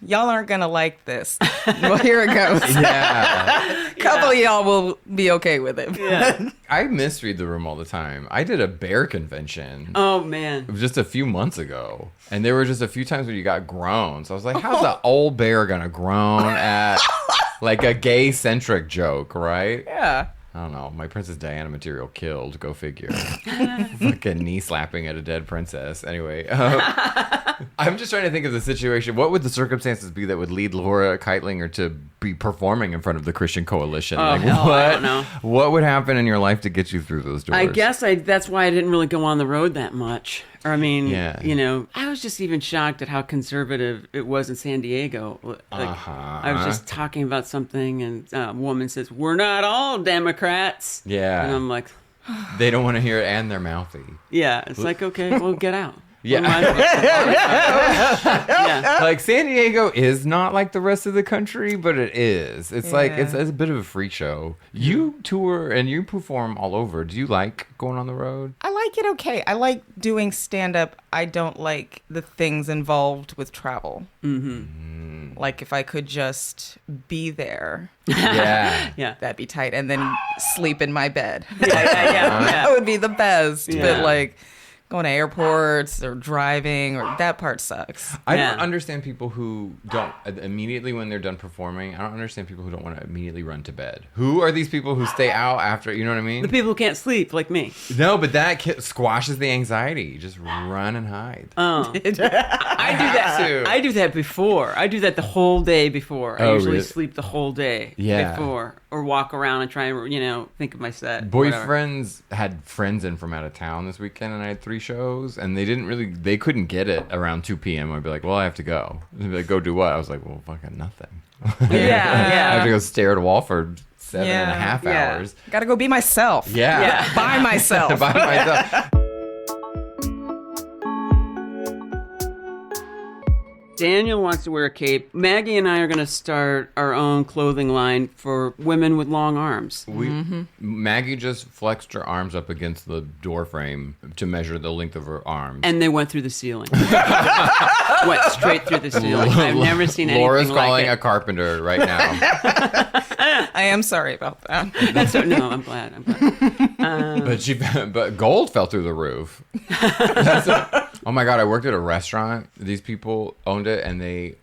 Speaker 3: y'all aren't gonna like this. Well, here it goes. A couple of y'all will be okay with it.
Speaker 1: I miss Read the Room all the time. I did a bear convention.
Speaker 2: Oh man,
Speaker 1: just a few months ago, and there were just a few times where you got groans. So I was like, how's the old bear gonna groan at like a gay centric joke, right?
Speaker 3: Yeah.
Speaker 1: I don't know. My Princess Diana material killed. Go figure. Fucking knee slapping at a dead princess. Anyway, I'm just trying to think of the situation. What would the circumstances be that would lead Laura Kightlinger to be performing in front of the Christian Coalition?
Speaker 2: Oh, hell, I don't know.
Speaker 1: What would happen in your life to get you through those doors?
Speaker 2: I guess that's why I didn't really go on the road that much. Or, I mean, I was just even shocked at how conservative it was in San Diego. Like, I was just talking about something, and a woman says, "We're not all Democrats."
Speaker 1: Yeah.
Speaker 2: And I'm like,
Speaker 1: they don't want to hear it, and they're mouthy.
Speaker 2: Yeah. It's like, okay, well, get out.
Speaker 1: Yeah. Like, San Diego is not like the rest of the country, but it is. It's like, it's a bit of a freak show. You tour and you perform all over. Do you like going on the road?
Speaker 3: I like it okay. I like doing stand-up. I don't like the things involved with travel. Like, if I could just be there. That'd be tight. And then sleep in my bed. That would be the best. But like, going to airports or driving, or that part sucks.
Speaker 1: I don't understand people who don't immediately when they're done performing. I don't understand people who don't want to immediately run to bed. Who are these people who stay out after? You know what I mean?
Speaker 2: The people who can't sleep, like me.
Speaker 1: No, but that squashes the anxiety. Just run and hide.
Speaker 2: Oh, I do that. I do that before. I do that the whole day before. I usually sleep the whole day before, or walk around and try and think of my set.
Speaker 1: Boyfriends had friends in from out of town this weekend, and I had 3 shows, and they couldn't get it around 2 p.m. I'd be like, well, I have to go. They'd be like, go do what? I was like, well, fucking nothing. I have to go stare at a wall for 7.5 hours.
Speaker 3: Gotta go be myself. By myself.
Speaker 1: By myself.
Speaker 2: Daniel wants to wear a cape. Maggie and I are going to start our own clothing line for women with long arms.
Speaker 1: Maggie just flexed her arms up against the door frame to measure the length of her arms.
Speaker 2: And they went through the ceiling. Went straight through the ceiling. I've never seen anything
Speaker 1: Laura's
Speaker 2: like
Speaker 1: calling
Speaker 2: it.
Speaker 1: a carpenter right now.
Speaker 3: I am sorry about that.
Speaker 2: No, I'm glad.
Speaker 1: But gold fell through the roof. Oh my God, I worked at a restaurant. These people owned it, and they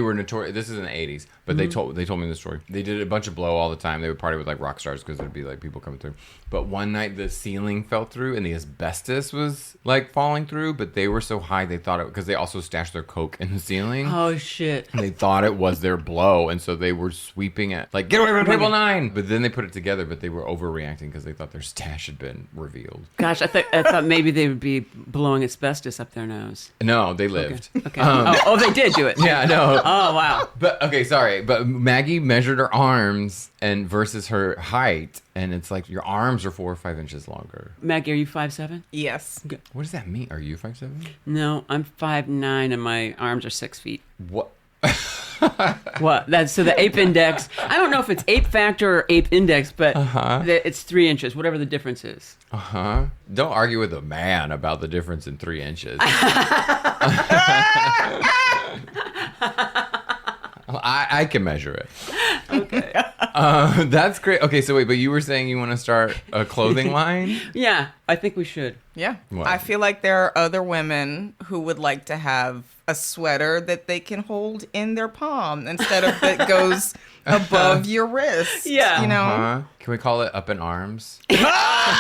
Speaker 1: were notorious. This is in the 80s, but they told me the story. They did a bunch of blow all the time. They would party with like rock stars because there'd be like people coming through. But one night the ceiling fell through and the asbestos was like falling through, but they were so high they thought it, because they also stashed their coke in the ceiling.
Speaker 2: Oh, shit.
Speaker 1: And they thought it was their blow, and so they were sweeping it like, get away from table 9. But then they put it together, but they were overreacting because they thought their stash had been revealed.
Speaker 2: Gosh, I thought maybe they would be blowing asbestos up their nose.
Speaker 1: No, they lived.
Speaker 2: Okay. They did do it.
Speaker 1: Yeah, no.
Speaker 2: Oh, wow.
Speaker 1: But okay, sorry. But Maggie measured her arms and versus her height, and it's like your arms are 4 or 5 inches longer.
Speaker 2: Maggie, are you 5'7"?
Speaker 3: Yes.
Speaker 1: What does that mean? Are you 5'7"?
Speaker 2: No, I'm 5'9", and my arms are 6 feet.
Speaker 1: What?
Speaker 2: What? So the ape index, I don't know if it's ape factor or ape index, but it's 3 inches, whatever the difference is.
Speaker 1: Don't argue with a man about the difference in 3 inches. I can measure it.
Speaker 2: Okay.
Speaker 1: That's great. Okay, so wait, but you were saying you want to start a clothing line?
Speaker 2: Yeah, I think we should.
Speaker 3: Yeah.
Speaker 1: What?
Speaker 3: I feel like there are other women who would like to have a sweater that they can hold in their palm instead of that goes above your wrist.
Speaker 2: Yeah.
Speaker 3: You know?
Speaker 1: Can we call it up in arms?
Speaker 2: Oh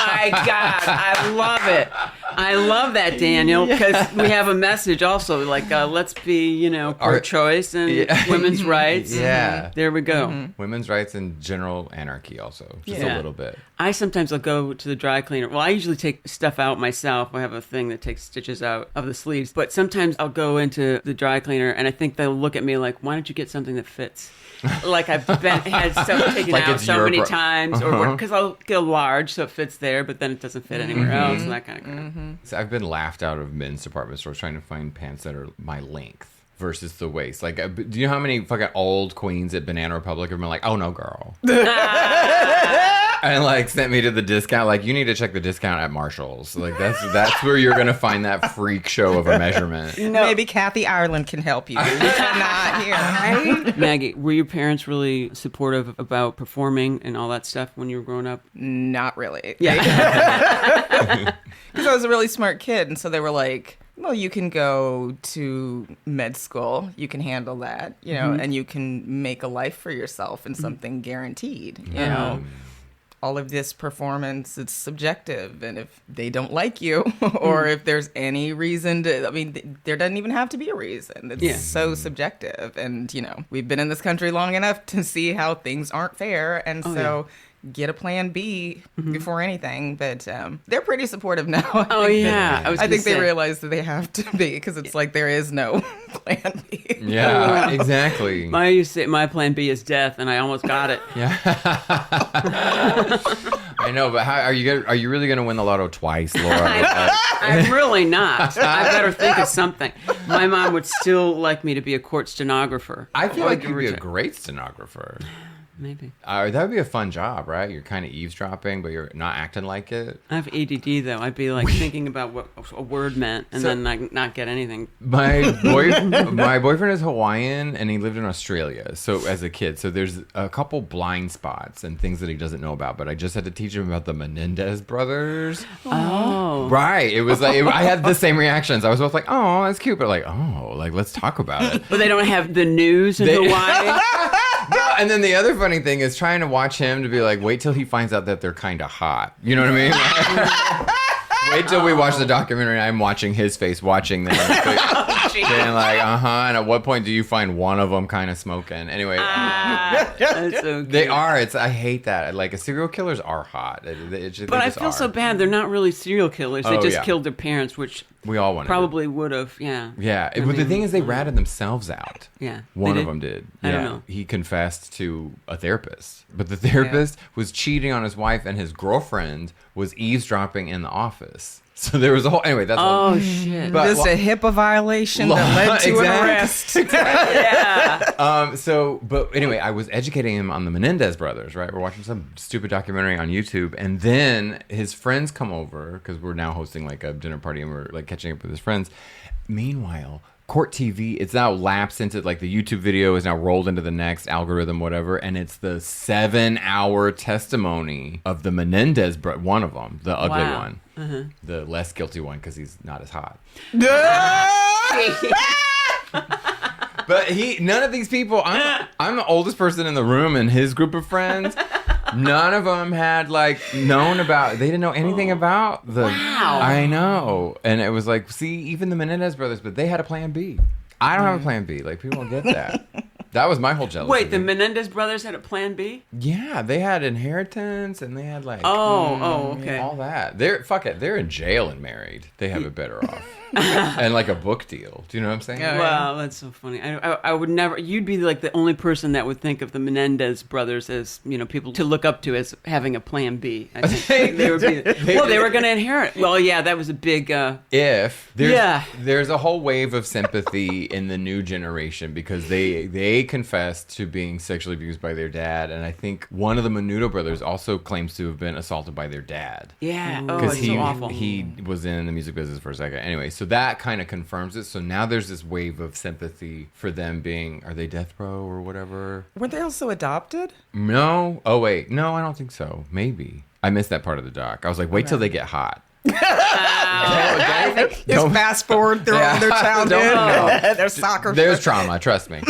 Speaker 2: my God, I love it. I love that, Daniel, because we have a message also, like, let's be, pro-choice and women's rights.
Speaker 1: Yeah.
Speaker 2: There we go.
Speaker 1: Women's rights and general anarchy also, just a little bit.
Speaker 2: I sometimes will go to the dry cleaner. Well, I usually take stuff out myself. I have a thing that takes stitches out of the sleeves. But sometimes I'll go into the dry cleaner, and I think they'll look at me like, why don't you get something that fits? Like I've had stuff taken
Speaker 1: Like
Speaker 2: out
Speaker 1: it's
Speaker 2: so
Speaker 1: your
Speaker 2: many times, or because I'll get a large so it fits there, but then it doesn't fit anywhere else, and that kind of crap.
Speaker 1: So I've been laughed out of men's department stores trying to find pants that are my length versus the waist. Like, do you know how many fucking old queens at Banana Republic have been like, oh no, girl. And like sent me to the discount. Like, you need to check the discount at Marshall's. Like that's where you're gonna find that freak show of a measurement.
Speaker 3: No. Maybe Kathy Ireland can help you. You cannot hear, right?
Speaker 2: Maggie, were your parents really supportive about performing and all that stuff when you were growing up?
Speaker 3: Not really.
Speaker 2: Yeah.
Speaker 3: Because I was a really smart kid, and so they were like, well, you can go to med school, you can handle that, and you can make a life for yourself and something guaranteed, you know. All of this performance, it's subjective, and if they don't like you or if there's any reason there doesn't even have to be a reason. It's so subjective, and we've been in this country long enough to see how things aren't fair, and get a plan B before anything. But they're pretty supportive now. I think they realize that they have to be, because it's like there is no plan B.
Speaker 1: Yeah, exactly.
Speaker 2: I used to say my plan B is death, and I almost got it.
Speaker 1: Yeah. I know, but how are you really going to win the lotto twice, Laura?
Speaker 2: I'm really not. I better think of something. My mom would still like me to be a court stenographer.
Speaker 1: I feel like you'd be a great stenographer.
Speaker 2: Maybe.
Speaker 1: That would be a fun job, right? You're kind of eavesdropping, but you're not acting like it.
Speaker 2: I have ADD, though. I'd be like thinking about what a word meant and then not get anything.
Speaker 1: My boyfriend is Hawaiian, and he lived in Australia. So as a kid, there's a couple blind spots and things that he doesn't know about. But I just had to teach him about the Menendez brothers.
Speaker 2: Oh,
Speaker 1: right. It was like I had the same reactions. I was both like, "Oh, that's cute," but let's talk about it.
Speaker 2: But they don't have the news in Hawaii.
Speaker 1: No, and then the other funny thing is trying to watch him to be like, wait till he finds out that they're kind of hot. You know what I mean? Wait till we watch the documentary and I'm watching his face watching them. Being like, and at what point do you find one of them kind of smoking? Anyway.
Speaker 2: That's so
Speaker 1: they are. I hate that. Like, serial killers are hot.
Speaker 2: But I feel so bad. They're not really serial killers. They just killed their parents, which
Speaker 1: we all wanted
Speaker 2: probably would have, yeah.
Speaker 1: Yeah. But the thing is, they ratted themselves out.
Speaker 2: Yeah.
Speaker 1: One of them did.
Speaker 2: I don't know.
Speaker 1: He confessed to a therapist. But the therapist was cheating on his wife, and his girlfriend was eavesdropping in the office. So there was a whole anyway. That's
Speaker 2: Shit!
Speaker 1: But
Speaker 3: Just a HIPAA violation that led to an arrest.
Speaker 2: Yeah.
Speaker 1: But anyway, I was educating him on the Menendez brothers. Right, we're watching some stupid documentary on YouTube, and then his friends come over because we're now hosting like a dinner party, and we're like catching up with his friends. Meanwhile, Court TV, it's now lapsed into like the YouTube video is now rolled into the next algorithm, whatever, and it's the 7-hour testimony of the Menendez, one of them, the ugly one, the less guilty one because he's not as hot. But none of these people. I'm the oldest person in the room, and his group of friends. None of them had like known about. They didn't know anything about the.
Speaker 2: Wow.
Speaker 1: I know, and it was like, see, even the Menendez brothers, but they had a plan B. I don't have a plan B. Like people don't get that. That was my whole jealousy.
Speaker 2: Wait, the Menendez brothers had a plan B?
Speaker 1: Yeah, they had inheritance, and they had like.
Speaker 2: Okay.
Speaker 1: All that. They're in jail and married. They have it better off. And like a book deal. Do you know what I'm saying?
Speaker 3: Yeah.
Speaker 2: Wow, that's so funny. I would never. You'd be like the only person that would think of the Menendez brothers as people to look up to as having a plan B. I think they would be. Well, they were going to inherit. Well, yeah, that was a big.
Speaker 1: There's a whole wave of sympathy in the new generation because they confessed to being sexually abused by their dad, and I think one of the Menudo brothers also claims to have been assaulted by their dad.
Speaker 2: Yeah,
Speaker 1: Because
Speaker 2: it's so awful.
Speaker 1: he was in the music business for a second. Anyway, so that kind of confirms it. So now there's this wave of sympathy for them being, are they death row or whatever?
Speaker 3: Were they also adopted?
Speaker 1: No. Oh, wait. No, I don't think so. Maybe. I missed that part of the doc. I was like, wait till they get hot.
Speaker 3: Just fast forward through all their childhood, their soccer.
Speaker 1: There's trauma, trust me.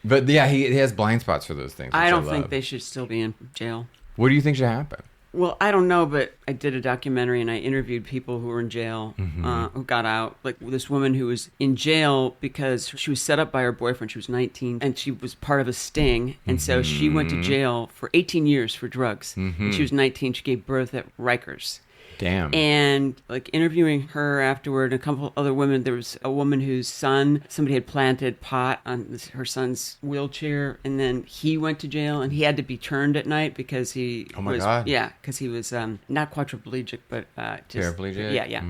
Speaker 1: But yeah, he has blind spots for those things.
Speaker 2: I don't think they should still be in jail.
Speaker 1: What do you think should happen?
Speaker 2: Well, I don't know, but I did a documentary and I interviewed people who were in jail, who got out. Like this woman who was in jail because she was set up by her boyfriend. She was 19 and she was part of a sting. And so she went to jail for 18 years for drugs. And she was 19. She gave birth at Rikers.
Speaker 1: Damn.
Speaker 2: And like interviewing her afterward, and a couple other women, there was a woman whose somebody had planted pot on her son's wheelchair, and then he went to jail, and he had to be turned at night because he
Speaker 1: God.
Speaker 2: Yeah, because he was not quadriplegic, but just
Speaker 1: paraplegic?
Speaker 2: Yeah.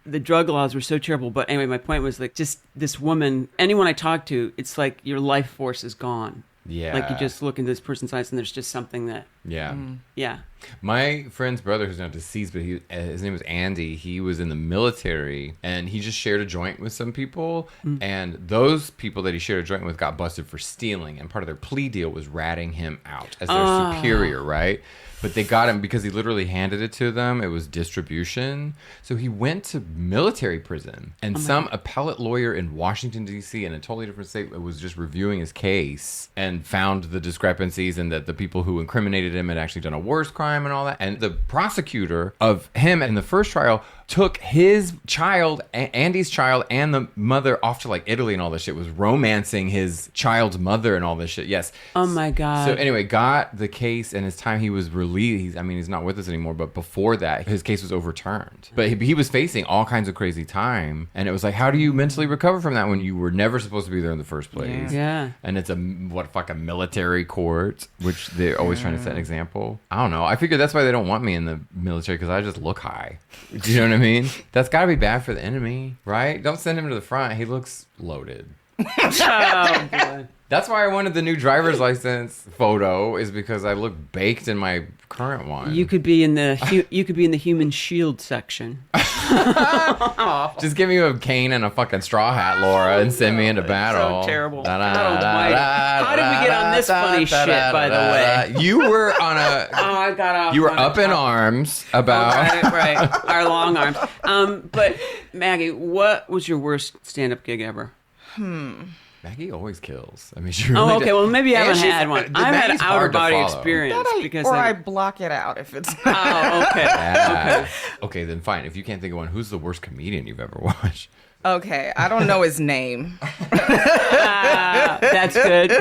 Speaker 2: The drug laws were so terrible. But anyway, my point was like just this woman, anyone I talk to, it's like your life force is gone.
Speaker 1: Yeah.
Speaker 2: Like you just look into this person's eyes and there's just something that...
Speaker 1: Yeah.
Speaker 2: Yeah.
Speaker 1: My friend's brother, who's now deceased, but his name was Andy. He was in the military, and he just shared a joint with some people. And those people that he shared a joint with got busted for stealing. And part of their plea deal was ratting him out as their superior, right? But they got him because he literally handed it to them. It was distribution. So he went to military prison. And some appellate lawyer in Washington, D.C., in a totally different state, was just reviewing his case and found the discrepancies and that the people who incriminated him had actually done a worse crime and all that. And the prosecutor of him in the first trial took his child, Andy's child, and the mother off to like Italy and all this shit, was romancing his child's mother and all this shit. Yes.
Speaker 2: Oh my God.
Speaker 1: So anyway, got the case, and his time he was released. He's not with us anymore, but before that, his case was overturned. But he was facing all kinds of crazy time. And it was like, how do you mentally recover from that when you were never supposed to be there in the first place?
Speaker 2: Yeah.
Speaker 1: And it's a military court, which they're always trying to set an example. I don't know. I figure that's why they don't want me in the military, because I just look high. Do you know what I mean? That's got to be bad for the enemy, right? Don't send him to the front. He looks loaded.
Speaker 2: Oh, boy.
Speaker 1: That's why I wanted the new driver's license photo, is because I look baked in my current one.
Speaker 2: You could be in the human shield section.
Speaker 1: Just give me a cane and a fucking straw hat, Laura, and send me into battle.
Speaker 2: So terrible. How did we get on this funny shit, by the way?
Speaker 1: You were on a...
Speaker 2: Oh, I got off.
Speaker 1: You were up in arms about...
Speaker 2: Right. Our long arms. But Maggie, what was your worst stand-up gig ever?
Speaker 1: Maggie always kills. I mean, she really
Speaker 2: okay. Well, maybe you haven't had one. I've had
Speaker 1: Maggie's
Speaker 2: outer
Speaker 1: hard to
Speaker 2: body
Speaker 1: follow.
Speaker 2: experience because
Speaker 3: I block it out if it's.
Speaker 2: Oh, okay.
Speaker 1: Yeah. Okay, then fine. If you can't think of one, who's the worst comedian you've ever watched?
Speaker 3: Okay, I don't know his name.
Speaker 2: That's good.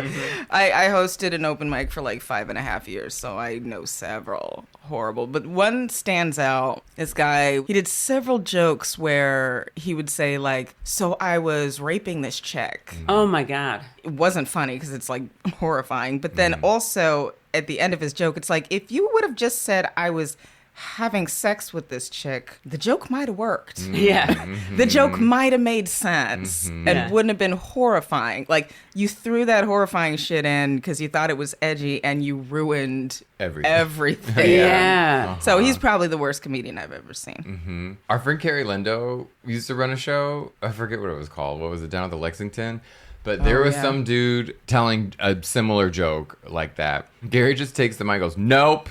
Speaker 3: I hosted an open mic for like 5.5 years, so I know several horrible. But one stands out. This guy, he did several jokes where he would say like, so I was raping this chick.
Speaker 2: Oh my God.
Speaker 3: It wasn't funny because it's like horrifying. But then also at the end of his joke, it's like, if you would have just said I was having sex with this chick, the joke might have worked.
Speaker 2: Yeah.
Speaker 3: The joke might have made sense and wouldn't have been horrifying. Like, you threw that horrifying shit in because you thought it was edgy and you ruined everything.
Speaker 2: Yeah.
Speaker 3: So he's probably the worst comedian I've ever seen.
Speaker 1: Our friend Carrie Lindo used to run a show. I forget what it was called. What was it, down at the Lexington? But there was some dude telling a similar joke like that. Gary just takes the mic and goes, nope.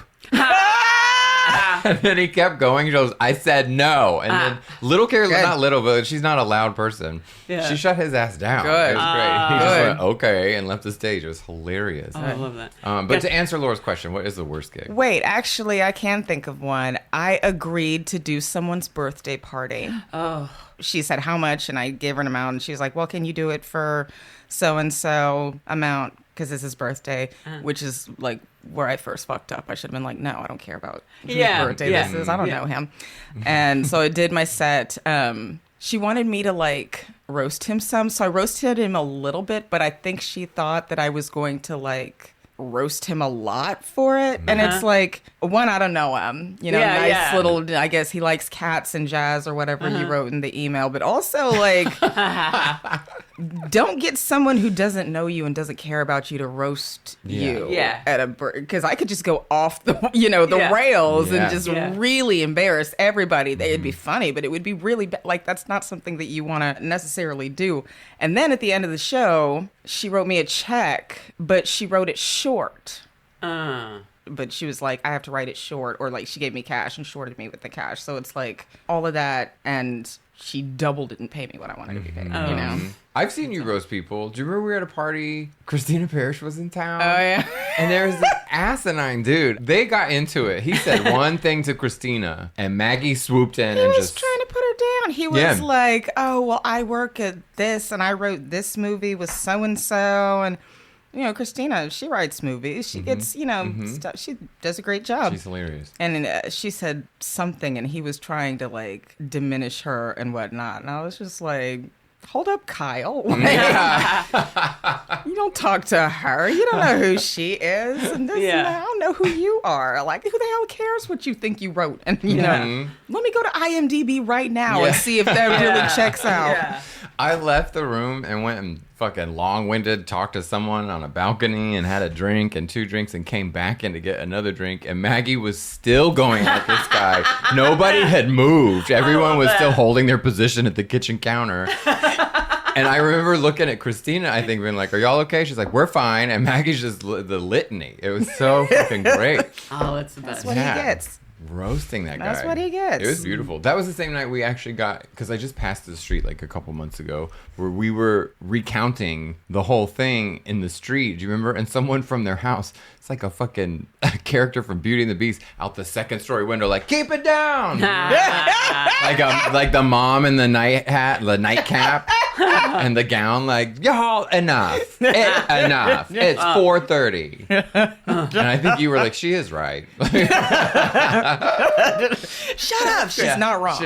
Speaker 1: And then he kept going. He goes, I said no. And then little Carrie, not little, but she's not a loud person. Yeah. She shut his ass down.
Speaker 3: Good.
Speaker 1: It was great. He just went, okay, and left the stage. It was hilarious.
Speaker 2: Oh, I love that.
Speaker 1: But to answer Laura's question, what is the worst gig?
Speaker 3: Wait, actually, I can think of one. I agreed to do someone's birthday party.
Speaker 2: Oh.
Speaker 3: She said how much, and I gave her an amount, and she was like, well, can you do it for so-and-so amount? Because it's his birthday, which is like where I first fucked up. I should have been like, no, I don't care about whose birthday this is. I don't know him. And so I did my set. She wanted me to like roast him some. So I roasted him a little bit, but I think she thought that I was going to like roast him a lot for it. And it's like, one, I don't know him. You know, little, I guess he likes cats and jazz or whatever he wrote in the email. But also like... Don't get someone who doesn't know you and doesn't care about you to roast you at a because I could just go off the rails and just really embarrass everybody. It'd be funny, but it would be really like that's not something that you want to necessarily do. And then at the end of the show, she wrote me a check, but she wrote it short. But she was like, I have to write it short, or like she gave me cash and shorted me with the cash. So it's like all of that, and she double didn't pay me what I wanted to be paid. You know.
Speaker 1: I've seen you roast people. Do you remember we were at a party? Christina Parrish was in town.
Speaker 3: Oh, yeah.
Speaker 1: And there was this asinine dude. They got into it. He said one thing to Christina, and Maggie swooped in
Speaker 3: he
Speaker 1: and
Speaker 3: was
Speaker 1: just...
Speaker 3: trying to put her down. He was like, oh, well, I work at this, and I wrote this movie with so-and-so, and... You know, Christina, she writes movies. She gets, stuff. She does a great job.
Speaker 1: She's hilarious.
Speaker 3: And she said something, and he was trying to, like, diminish her and whatnot. And I was just like, hold up, Kyle. Like, you don't talk to her. You don't know who she is. And I don't know who you are. Like, who the hell cares what you think you wrote? And, you know, let me go to IMDb right now and see if that really checks out.
Speaker 2: Yeah.
Speaker 1: I left the room and went and fucking long-winded talked to someone on a balcony and had a drink and 2 drinks and came back in to get another drink, and Maggie was still going at this guy. Nobody had moved. Everyone was still holding their position at the kitchen counter. And I remember looking at Christina, I think, being like, are y'all okay? She's like, we're fine. And Maggie's just the litany. It was so fucking great.
Speaker 2: Oh, that's the best.
Speaker 3: That's what he gets.
Speaker 1: Roasting that guy.
Speaker 3: That's what he gets.
Speaker 1: It was beautiful. That was the same night we actually got, because I just passed the street like a couple months ago, where we were recounting the whole thing in the street. Do you remember? And someone from their house, it's like a fucking character from Beauty and the Beast, out the 2nd story window, like, keep it down. like the mom in the nightcap and the gown, like, y'all, enough. Enough. It's 4:30. And I think you were like, she is right.
Speaker 3: Shut up. She's not wrong.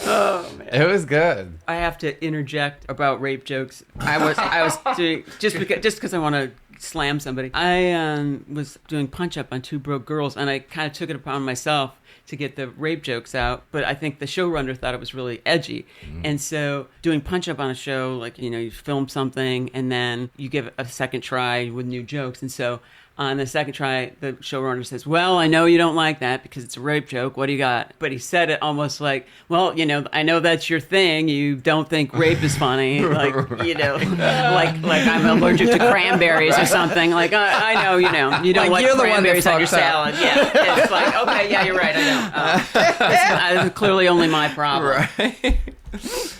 Speaker 2: Oh, man.
Speaker 1: It was good.
Speaker 2: I have to interject about rape jokes. I was doing just because I want to slam somebody. I was doing Punch Up on 2 Broke Girls, and I kind of took it upon myself to get the rape jokes out, but I think the showrunner thought it was really edgy. And so doing Punch Up on a show, like, you film something and then you give it a second try with new jokes. And so on the second try, the showrunner says, well, I know you don't like that because it's a rape joke. What do you got? But he said it almost like, well, I know that's your thing. You don't think rape is funny. Like, like I'm allergic to cranberries or something. Like, I know, you don't like cranberries on your salad. Yeah. It's like, okay, yeah, you're right. I know. It's clearly only my problem.
Speaker 1: Right.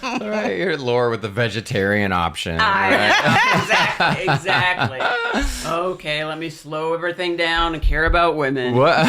Speaker 1: All right, you're Laura with the vegetarian option. Right?
Speaker 2: Exactly. Okay, let me slow everything down and care about women.
Speaker 1: What?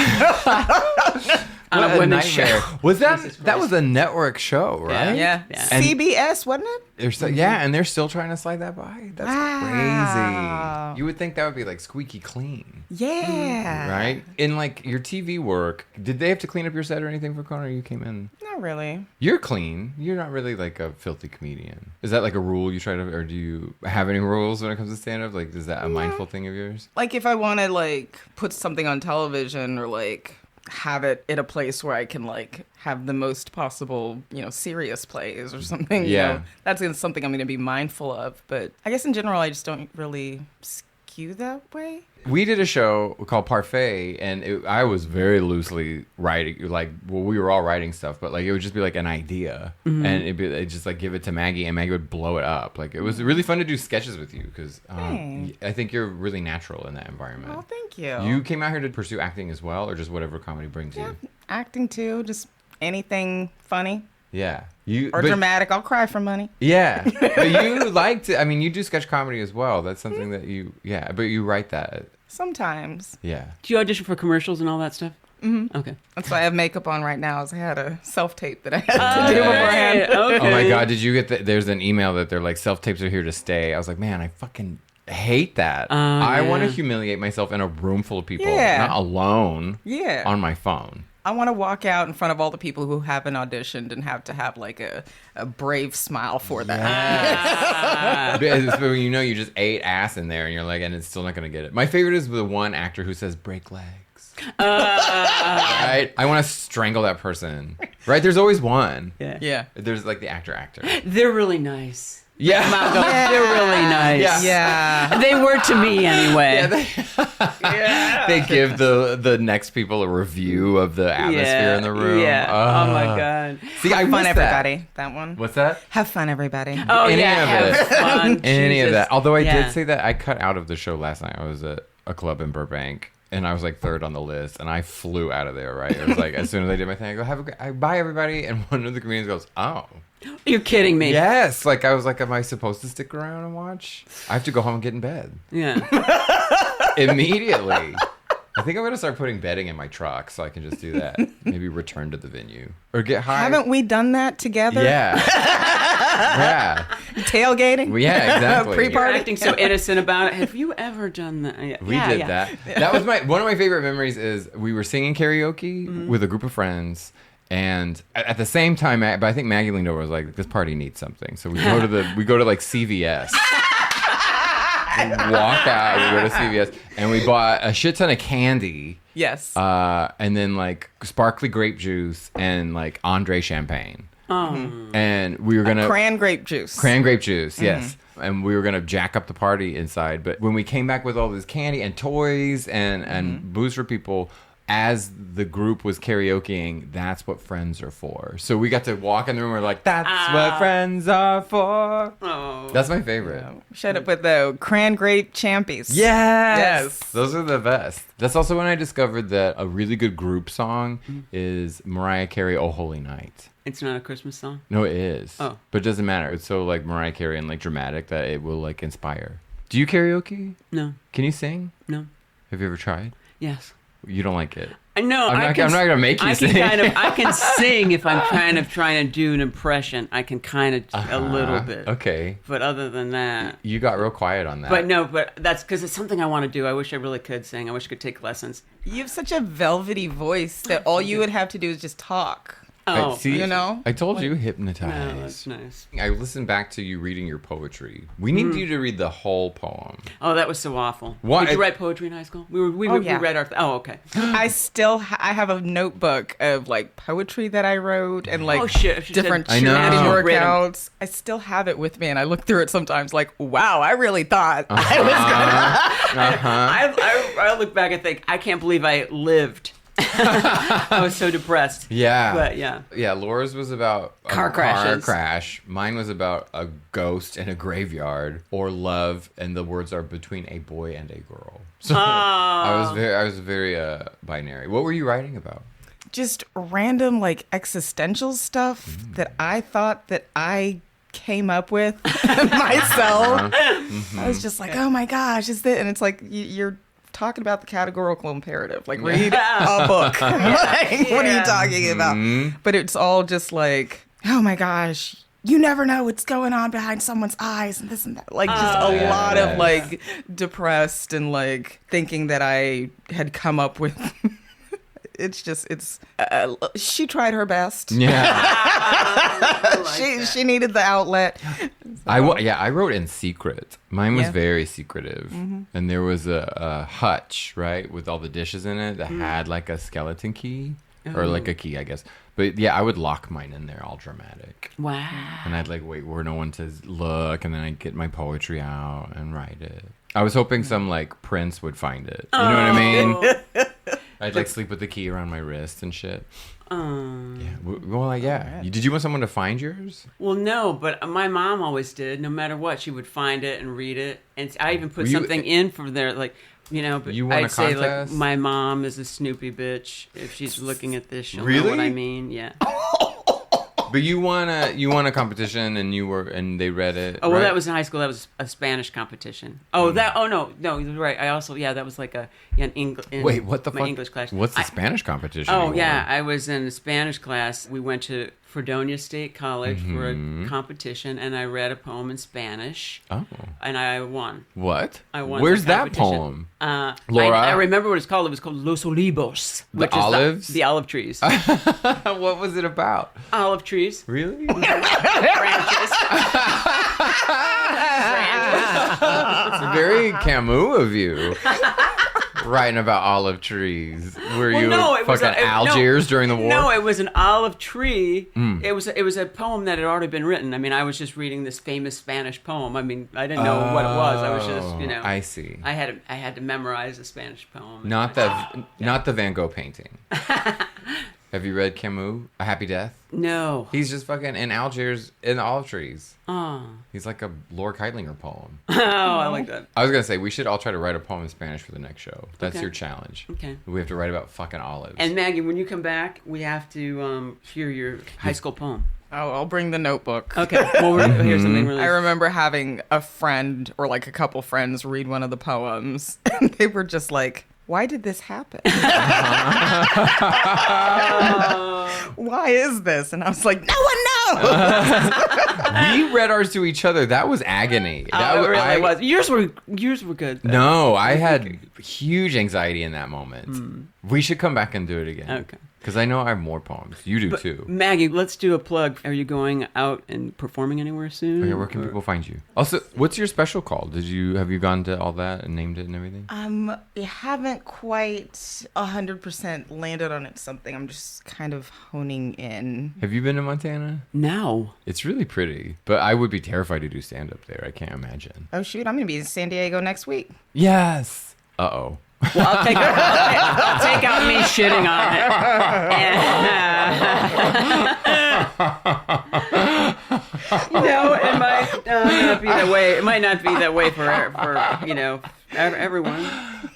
Speaker 2: on
Speaker 1: What
Speaker 2: a women's
Speaker 1: nightmare.
Speaker 2: show.
Speaker 1: Was that
Speaker 2: Jesus
Speaker 1: that
Speaker 2: Christ.
Speaker 1: was a network show, right?
Speaker 3: Yeah.
Speaker 2: Yeah.
Speaker 1: And-
Speaker 3: CBS, wasn't it?
Speaker 1: They're so, yeah, and they're still trying to slide that by. That's
Speaker 3: Wow.
Speaker 1: crazy. You would think that would be like squeaky clean,
Speaker 3: Yeah.
Speaker 1: right? In like your TV work, did they have to clean up your set or anything for Conan? Or you came in.
Speaker 3: Not really.
Speaker 1: You're clean. You're not really like a filthy comedian. Is that like a rule you try to, or do you have any rules when it comes to stand up? Like, is that a mindful thing of yours?
Speaker 3: Like if I want to like put something on television or like have it in a place where I can like have the most possible, serious plays or something.
Speaker 1: Yeah.
Speaker 3: That's something I'm going to be mindful of. But I guess in general, I just don't really skew that way.
Speaker 1: We did a show called Parfait, and I was very loosely writing, we were all writing stuff, but like it would just be like an idea, and it'd just like give it to Maggie, and Maggie would blow it up. Like it was really fun to do sketches with you because
Speaker 3: Hey.
Speaker 1: I think you're really natural in that environment.
Speaker 3: Oh, thank you.
Speaker 1: You came out here to pursue acting as well, or just whatever comedy brings
Speaker 3: Yeah,
Speaker 1: you?
Speaker 3: acting too. Just anything funny
Speaker 1: Yeah.
Speaker 3: or dramatic. I'll cry for money.
Speaker 1: Yeah. But you like to, you do sketch comedy as well. That's something that but you write that.
Speaker 3: Sometimes.
Speaker 1: Yeah.
Speaker 2: Do you audition for commercials and all that stuff? Mm-hmm. Okay.
Speaker 3: That's why I have makeup on right now. Is I had a self-tape that I had to do beforehand.
Speaker 2: Okay.
Speaker 1: Oh my God, did you get there's an email that they're like, self-tapes are here to stay. I was like, man, I fucking hate that. I want to
Speaker 2: yeah.
Speaker 1: humiliate myself in a room full of people,
Speaker 3: Yeah.
Speaker 1: not alone
Speaker 3: Yeah.
Speaker 1: on my phone.
Speaker 3: I want to walk out in front of all the people who haven't auditioned and have to have like a brave smile for that.
Speaker 1: Because when you just ate ass in there and you're like, and it's still not going to get it. My favorite is the one actor who says, break legs. Right? I want to strangle that person. Right? There's always one.
Speaker 3: Yeah.
Speaker 1: There's like the actor.
Speaker 2: They're really nice.
Speaker 1: Yeah.
Speaker 2: Malcolm, they're really nice.
Speaker 1: Yeah.
Speaker 3: Yeah.
Speaker 2: They were to me anyway.
Speaker 1: They give the next people a review of the atmosphere in the room.
Speaker 2: Yeah. Oh my God.
Speaker 1: See, I
Speaker 3: Have fun,
Speaker 1: miss
Speaker 3: everybody. That one.
Speaker 1: What's that?
Speaker 3: Have fun, everybody.
Speaker 2: Oh
Speaker 1: Any
Speaker 2: yeah.
Speaker 1: of
Speaker 2: Have
Speaker 1: it.
Speaker 2: fun.
Speaker 1: Any of
Speaker 2: Jesus.
Speaker 1: that. Although I
Speaker 2: Yeah.
Speaker 1: did say that I cut out of the show last night. I was at a club in Burbank. And I was like third on the list, and I flew out of there. Right, it was like as soon as I did my thing, I go, bye everybody, and one of the comedians goes, oh,
Speaker 2: You're kidding me.
Speaker 1: yes. Like I was like, am I supposed to stick around and watch? I have to go home and get in bed
Speaker 2: Yeah.
Speaker 1: immediately. I think I'm gonna start putting bedding in my truck so I can just do that. Maybe return to the venue or get high.
Speaker 3: Haven't we done that together?
Speaker 1: Yeah. Yeah.
Speaker 3: Tailgating?
Speaker 1: Well, yeah, exactly.
Speaker 2: You're
Speaker 3: Pre-party?
Speaker 2: acting so innocent about it. Have you ever done that? Yeah.
Speaker 1: We
Speaker 2: Yeah,
Speaker 1: did
Speaker 2: yeah.
Speaker 1: that. That was one of my favorite memories. Is we were singing karaoke with a group of friends, and at the same time, but I think Maggie leaned over and was like, "This party needs something." So we go to like CVS. We walk out. We go to CVS, and we bought a shit ton of candy.
Speaker 3: Yes.
Speaker 1: And then like sparkly grape juice and like Andre champagne.
Speaker 2: Oh.
Speaker 1: And we were gonna
Speaker 3: Cran grape juice.
Speaker 1: Cran grape juice, yes. And we were going to jack up the party inside. But when we came back with all this candy and toys and booze for people, as the group was karaokeing, that's what friends are for. So we got to walk in the room and we're like, that's what friends are for.
Speaker 2: Oh.
Speaker 1: That's my favorite.
Speaker 3: Shut up with the cran grape champies.
Speaker 1: Yes. Those are the best. That's also when I discovered that a really good group song is Mariah Carey, Oh Holy Night.
Speaker 2: It's not a Christmas song?
Speaker 1: No, it is.
Speaker 2: Oh.
Speaker 1: But it doesn't matter. It's so like Mariah Carey and like dramatic that it will like inspire. Do you karaoke?
Speaker 2: No.
Speaker 1: Can you sing?
Speaker 2: No.
Speaker 1: Have you ever tried?
Speaker 2: Yes.
Speaker 1: You don't like it.
Speaker 2: I know.
Speaker 1: I'm not gonna make you sing.
Speaker 2: I can sing if I'm kind of trying to do an impression. I can kind of a little bit.
Speaker 1: Okay.
Speaker 2: But other than that.
Speaker 1: You got real quiet on that.
Speaker 2: But that's because it's something I want to do. I wish I really could sing. I wish I could take lessons.
Speaker 3: You have such a velvety voice that all you would have to do is just talk.
Speaker 2: Oh,
Speaker 1: See,
Speaker 3: you know?
Speaker 1: I told you
Speaker 2: no,
Speaker 1: hypnotized.
Speaker 2: that's nice.
Speaker 1: I listened back to you reading your poetry. We need you to read the whole poem.
Speaker 2: Oh, that was so awful.
Speaker 1: Why-
Speaker 2: Did you write poetry in high school? We
Speaker 3: yeah.
Speaker 2: read our. Oh, okay.
Speaker 3: I still I have a notebook of like poetry that I wrote and like
Speaker 2: Oh, shit. I should've
Speaker 3: different
Speaker 2: said-
Speaker 1: I know.
Speaker 3: charity
Speaker 2: Rhythm.
Speaker 3: workouts. I still have it with me and I look through it sometimes like, wow, I really thought I was gonna.
Speaker 2: I look back and think I can't believe I lived. I was so depressed.
Speaker 1: Yeah.
Speaker 2: But yeah.
Speaker 1: Yeah, Laura's was about a
Speaker 2: Car crashes.
Speaker 1: crash. Mine was about a ghost in a graveyard or love, and the words are between a boy and a girl. So I was very binary. What were you writing about?
Speaker 3: Just random like existential stuff that I thought that I came up with myself. I was just like, oh my gosh, is this? And it's like you're talking about the categorical imperative. Like, read a book. Like, what are you talking about? But it's all just like, oh my gosh, you never know what's going on behind someone's eyes and this and that. Like, just a lot of like depressed and like thinking that I had come up with. She tried her best.
Speaker 1: Yeah.
Speaker 3: She needed the outlet. So.
Speaker 1: I wrote in secret. Mine was very secretive. And there was a hutch, right, with all the dishes in it that had like a skeleton key or like a key, I guess. But yeah, I would lock mine in there all dramatic.
Speaker 2: Wow.
Speaker 1: And I'd like wait where no one to look, and then I'd get my poetry out and write it. I was hoping some like prince would find it. You know what I mean? I'd like sleep with the key around my wrist and shit. Yeah. Well, like, yeah. Right. Did you want someone to find yours?
Speaker 2: Well, no, but my mom always did. No matter what, she would find it and read it. And I even put something in for there, like, you know, but I'd say, like, my mom is a Snoopy bitch. If she's looking at this, she'll know what I mean. Yeah.
Speaker 1: But you won a competition and they read it.
Speaker 2: Oh, well,
Speaker 1: right?
Speaker 2: that was in high school. That was a Spanish competition. Oh, no, you're right. I also, that was like an English.
Speaker 1: Wait, what the fuck?
Speaker 2: English class.
Speaker 1: What's the Spanish competition?
Speaker 2: Oh, yeah, I was in a Spanish class. We went to Fredonia State College for a competition, and I read a poem in Spanish. Oh. And I won.
Speaker 1: What?
Speaker 2: I won.
Speaker 1: Where's that poem?
Speaker 2: Laura? I remember what it's called. It was called Los Olivos.
Speaker 1: The olives?
Speaker 2: The olive trees.
Speaker 1: What was it about?
Speaker 2: Olive trees.
Speaker 1: Really?
Speaker 2: Branches.
Speaker 1: It's very Camus of you. Writing about olive trees. Were you fucking Algiers during the war?
Speaker 2: No, it was an olive tree. It was a poem that had already been written. I mean, I was just reading this famous Spanish poem. I mean, I didn't know what it was. I was just,
Speaker 1: I see.
Speaker 2: I had to memorize a Spanish poem.
Speaker 1: Not the Van Gogh painting. Have you read Camus, A Happy Death?
Speaker 2: No.
Speaker 1: He's just fucking in Algiers in the olive trees.
Speaker 2: Oh.
Speaker 1: He's like a Lord Kightlinger poem.
Speaker 2: Oh, I like that.
Speaker 1: I was going to say, we should all try to write a poem in Spanish for the next show. That's your challenge.
Speaker 2: Okay.
Speaker 1: We have to write about fucking olives.
Speaker 2: And Maggie, when you come back, we have to hear your high school poem.
Speaker 3: Oh, I'll bring the notebook.
Speaker 2: Okay. Well, here's something really...
Speaker 3: I remember having a friend or like a couple friends read one of the poems, and they were just like, why did this happen? Why is this? And I was like, no one knows.
Speaker 1: We read ours to each other. That was agony.
Speaker 2: It really was. Yours were good.
Speaker 1: No, I had huge anxiety in that moment. We should come back and do it again. Okay. Because I know I have more poems. You do too.
Speaker 2: Maggie, let's do a plug. Are you going out and performing anywhere soon?
Speaker 1: Okay, where can people find you? Also, what's your special called? Have you gone to all that and named it and everything?
Speaker 3: We haven't quite 100% landed on it. Something I'm just kind of honing in.
Speaker 1: Have you been to Montana?
Speaker 2: No.
Speaker 1: It's really pretty, but I would be terrified to do stand up there. I can't imagine.
Speaker 3: Oh shoot, I'm gonna be in San Diego next week.
Speaker 1: Yes. Uh-oh.
Speaker 2: Well, I'll take out me shitting on it. It might not be that way. It might not be that way for everyone.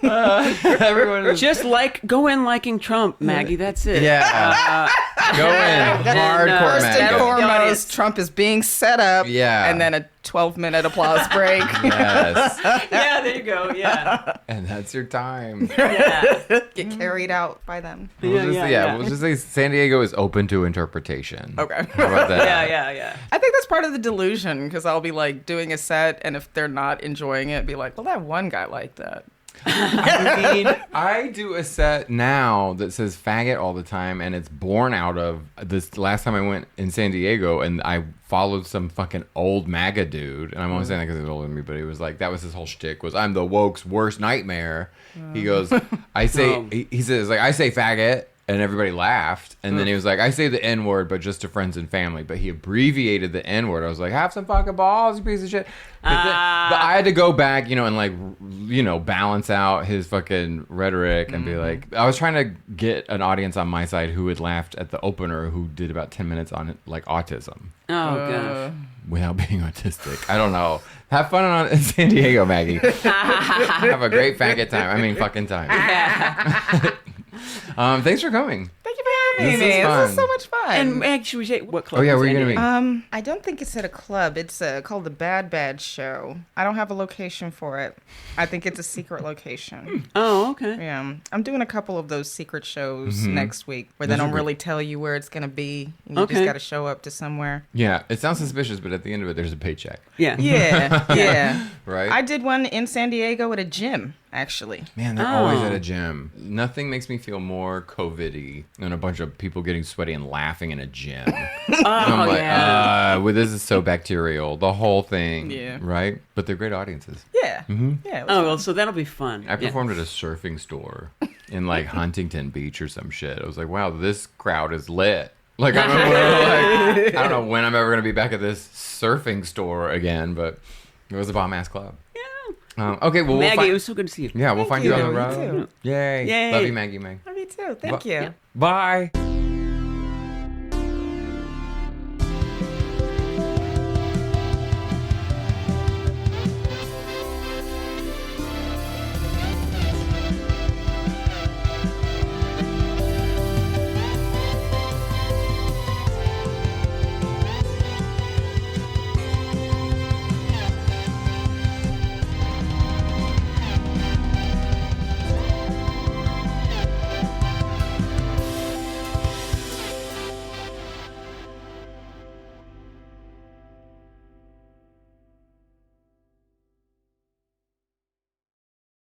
Speaker 2: Everyone is... Just go in liking Trump, Maggie. That's it.
Speaker 1: Yeah. Go in hardcore.
Speaker 3: First and foremost, Trump is being set up.
Speaker 1: Yeah.
Speaker 3: And then a 12-minute applause break.
Speaker 1: Yes.
Speaker 2: Yeah, there you go. Yeah.
Speaker 1: And that's your time.
Speaker 2: Yeah.
Speaker 3: Get carried out by them.
Speaker 1: We'll just say San Diego is open to interpretation.
Speaker 3: Okay.
Speaker 1: How about that?
Speaker 2: Yeah.
Speaker 3: I think that's part of the delusion, because I'll be like doing a set, and if they're not enjoying it, be like, well, that one guy liked that.
Speaker 1: I mean, I do a set now that says faggot all the time, and it's born out of this last time I went in San Diego, and I followed some fucking old MAGA dude, and I'm only saying that because he's older than me, but he was like, that was his whole shtick, was I'm the woke's worst nightmare. He goes, I say, he says, like, I say faggot, and everybody laughed, and then he was like, I say the N-word, but just to friends and family, but he abbreviated the N-word. I was like, have some fucking balls, you piece of shit. But I had to go back, and balance out his fucking rhetoric and be like, I was trying to get an audience on my side who had laughed at the opener, who did about 10 minutes on like autism.
Speaker 2: Oh gosh.
Speaker 1: Without being autistic. I don't know. Have fun in San Diego, Maggie. Have a great faggot time. I mean, fucking time.
Speaker 2: Yeah.
Speaker 1: Thanks for coming.
Speaker 3: Thank you for having me. having me. This is so much fun.
Speaker 2: And actually, what club?
Speaker 1: Oh, yeah,
Speaker 2: was
Speaker 1: where are
Speaker 2: it
Speaker 1: you
Speaker 2: in?
Speaker 1: gonna be?
Speaker 3: I don't think it's at a club. It's called the Bad Bad Show. I don't have a location for it. I think it's a secret location.
Speaker 2: Oh, okay.
Speaker 3: Yeah, I'm doing a couple of those secret shows next week where they don't really tell you where it's gonna be. You just got to show up to somewhere.
Speaker 1: Yeah, it sounds suspicious, but at the end of it, there's a paycheck.
Speaker 2: Yeah.
Speaker 3: Yeah.
Speaker 1: Right?
Speaker 3: I did one in San Diego at a gym, actually.
Speaker 1: Man, they're always at a gym. Nothing makes me feel more COVID-y than a bunch of people getting sweaty and laughing in a gym. I'm like, well, this is so bacterial. The whole thing.
Speaker 3: Yeah.
Speaker 1: Right? But they're great audiences.
Speaker 3: Yeah. Yeah. It was
Speaker 2: Oh, well, so that'll be fun.
Speaker 1: I performed at a surfing store in like Huntington Beach or some shit. I was like, wow, this crowd is lit. Like, I don't know when I'm ever going to be back at this surfing store again, but it was a bomb-ass club.
Speaker 2: Yeah.
Speaker 1: Okay, well,
Speaker 2: Maggie, it was so good to see you.
Speaker 1: Yeah, we'll find you on the
Speaker 3: you
Speaker 1: road.
Speaker 3: too.
Speaker 1: Yay.
Speaker 2: Yay.
Speaker 1: Love you, Maggie.
Speaker 3: Me too. Thank you.
Speaker 1: Bye.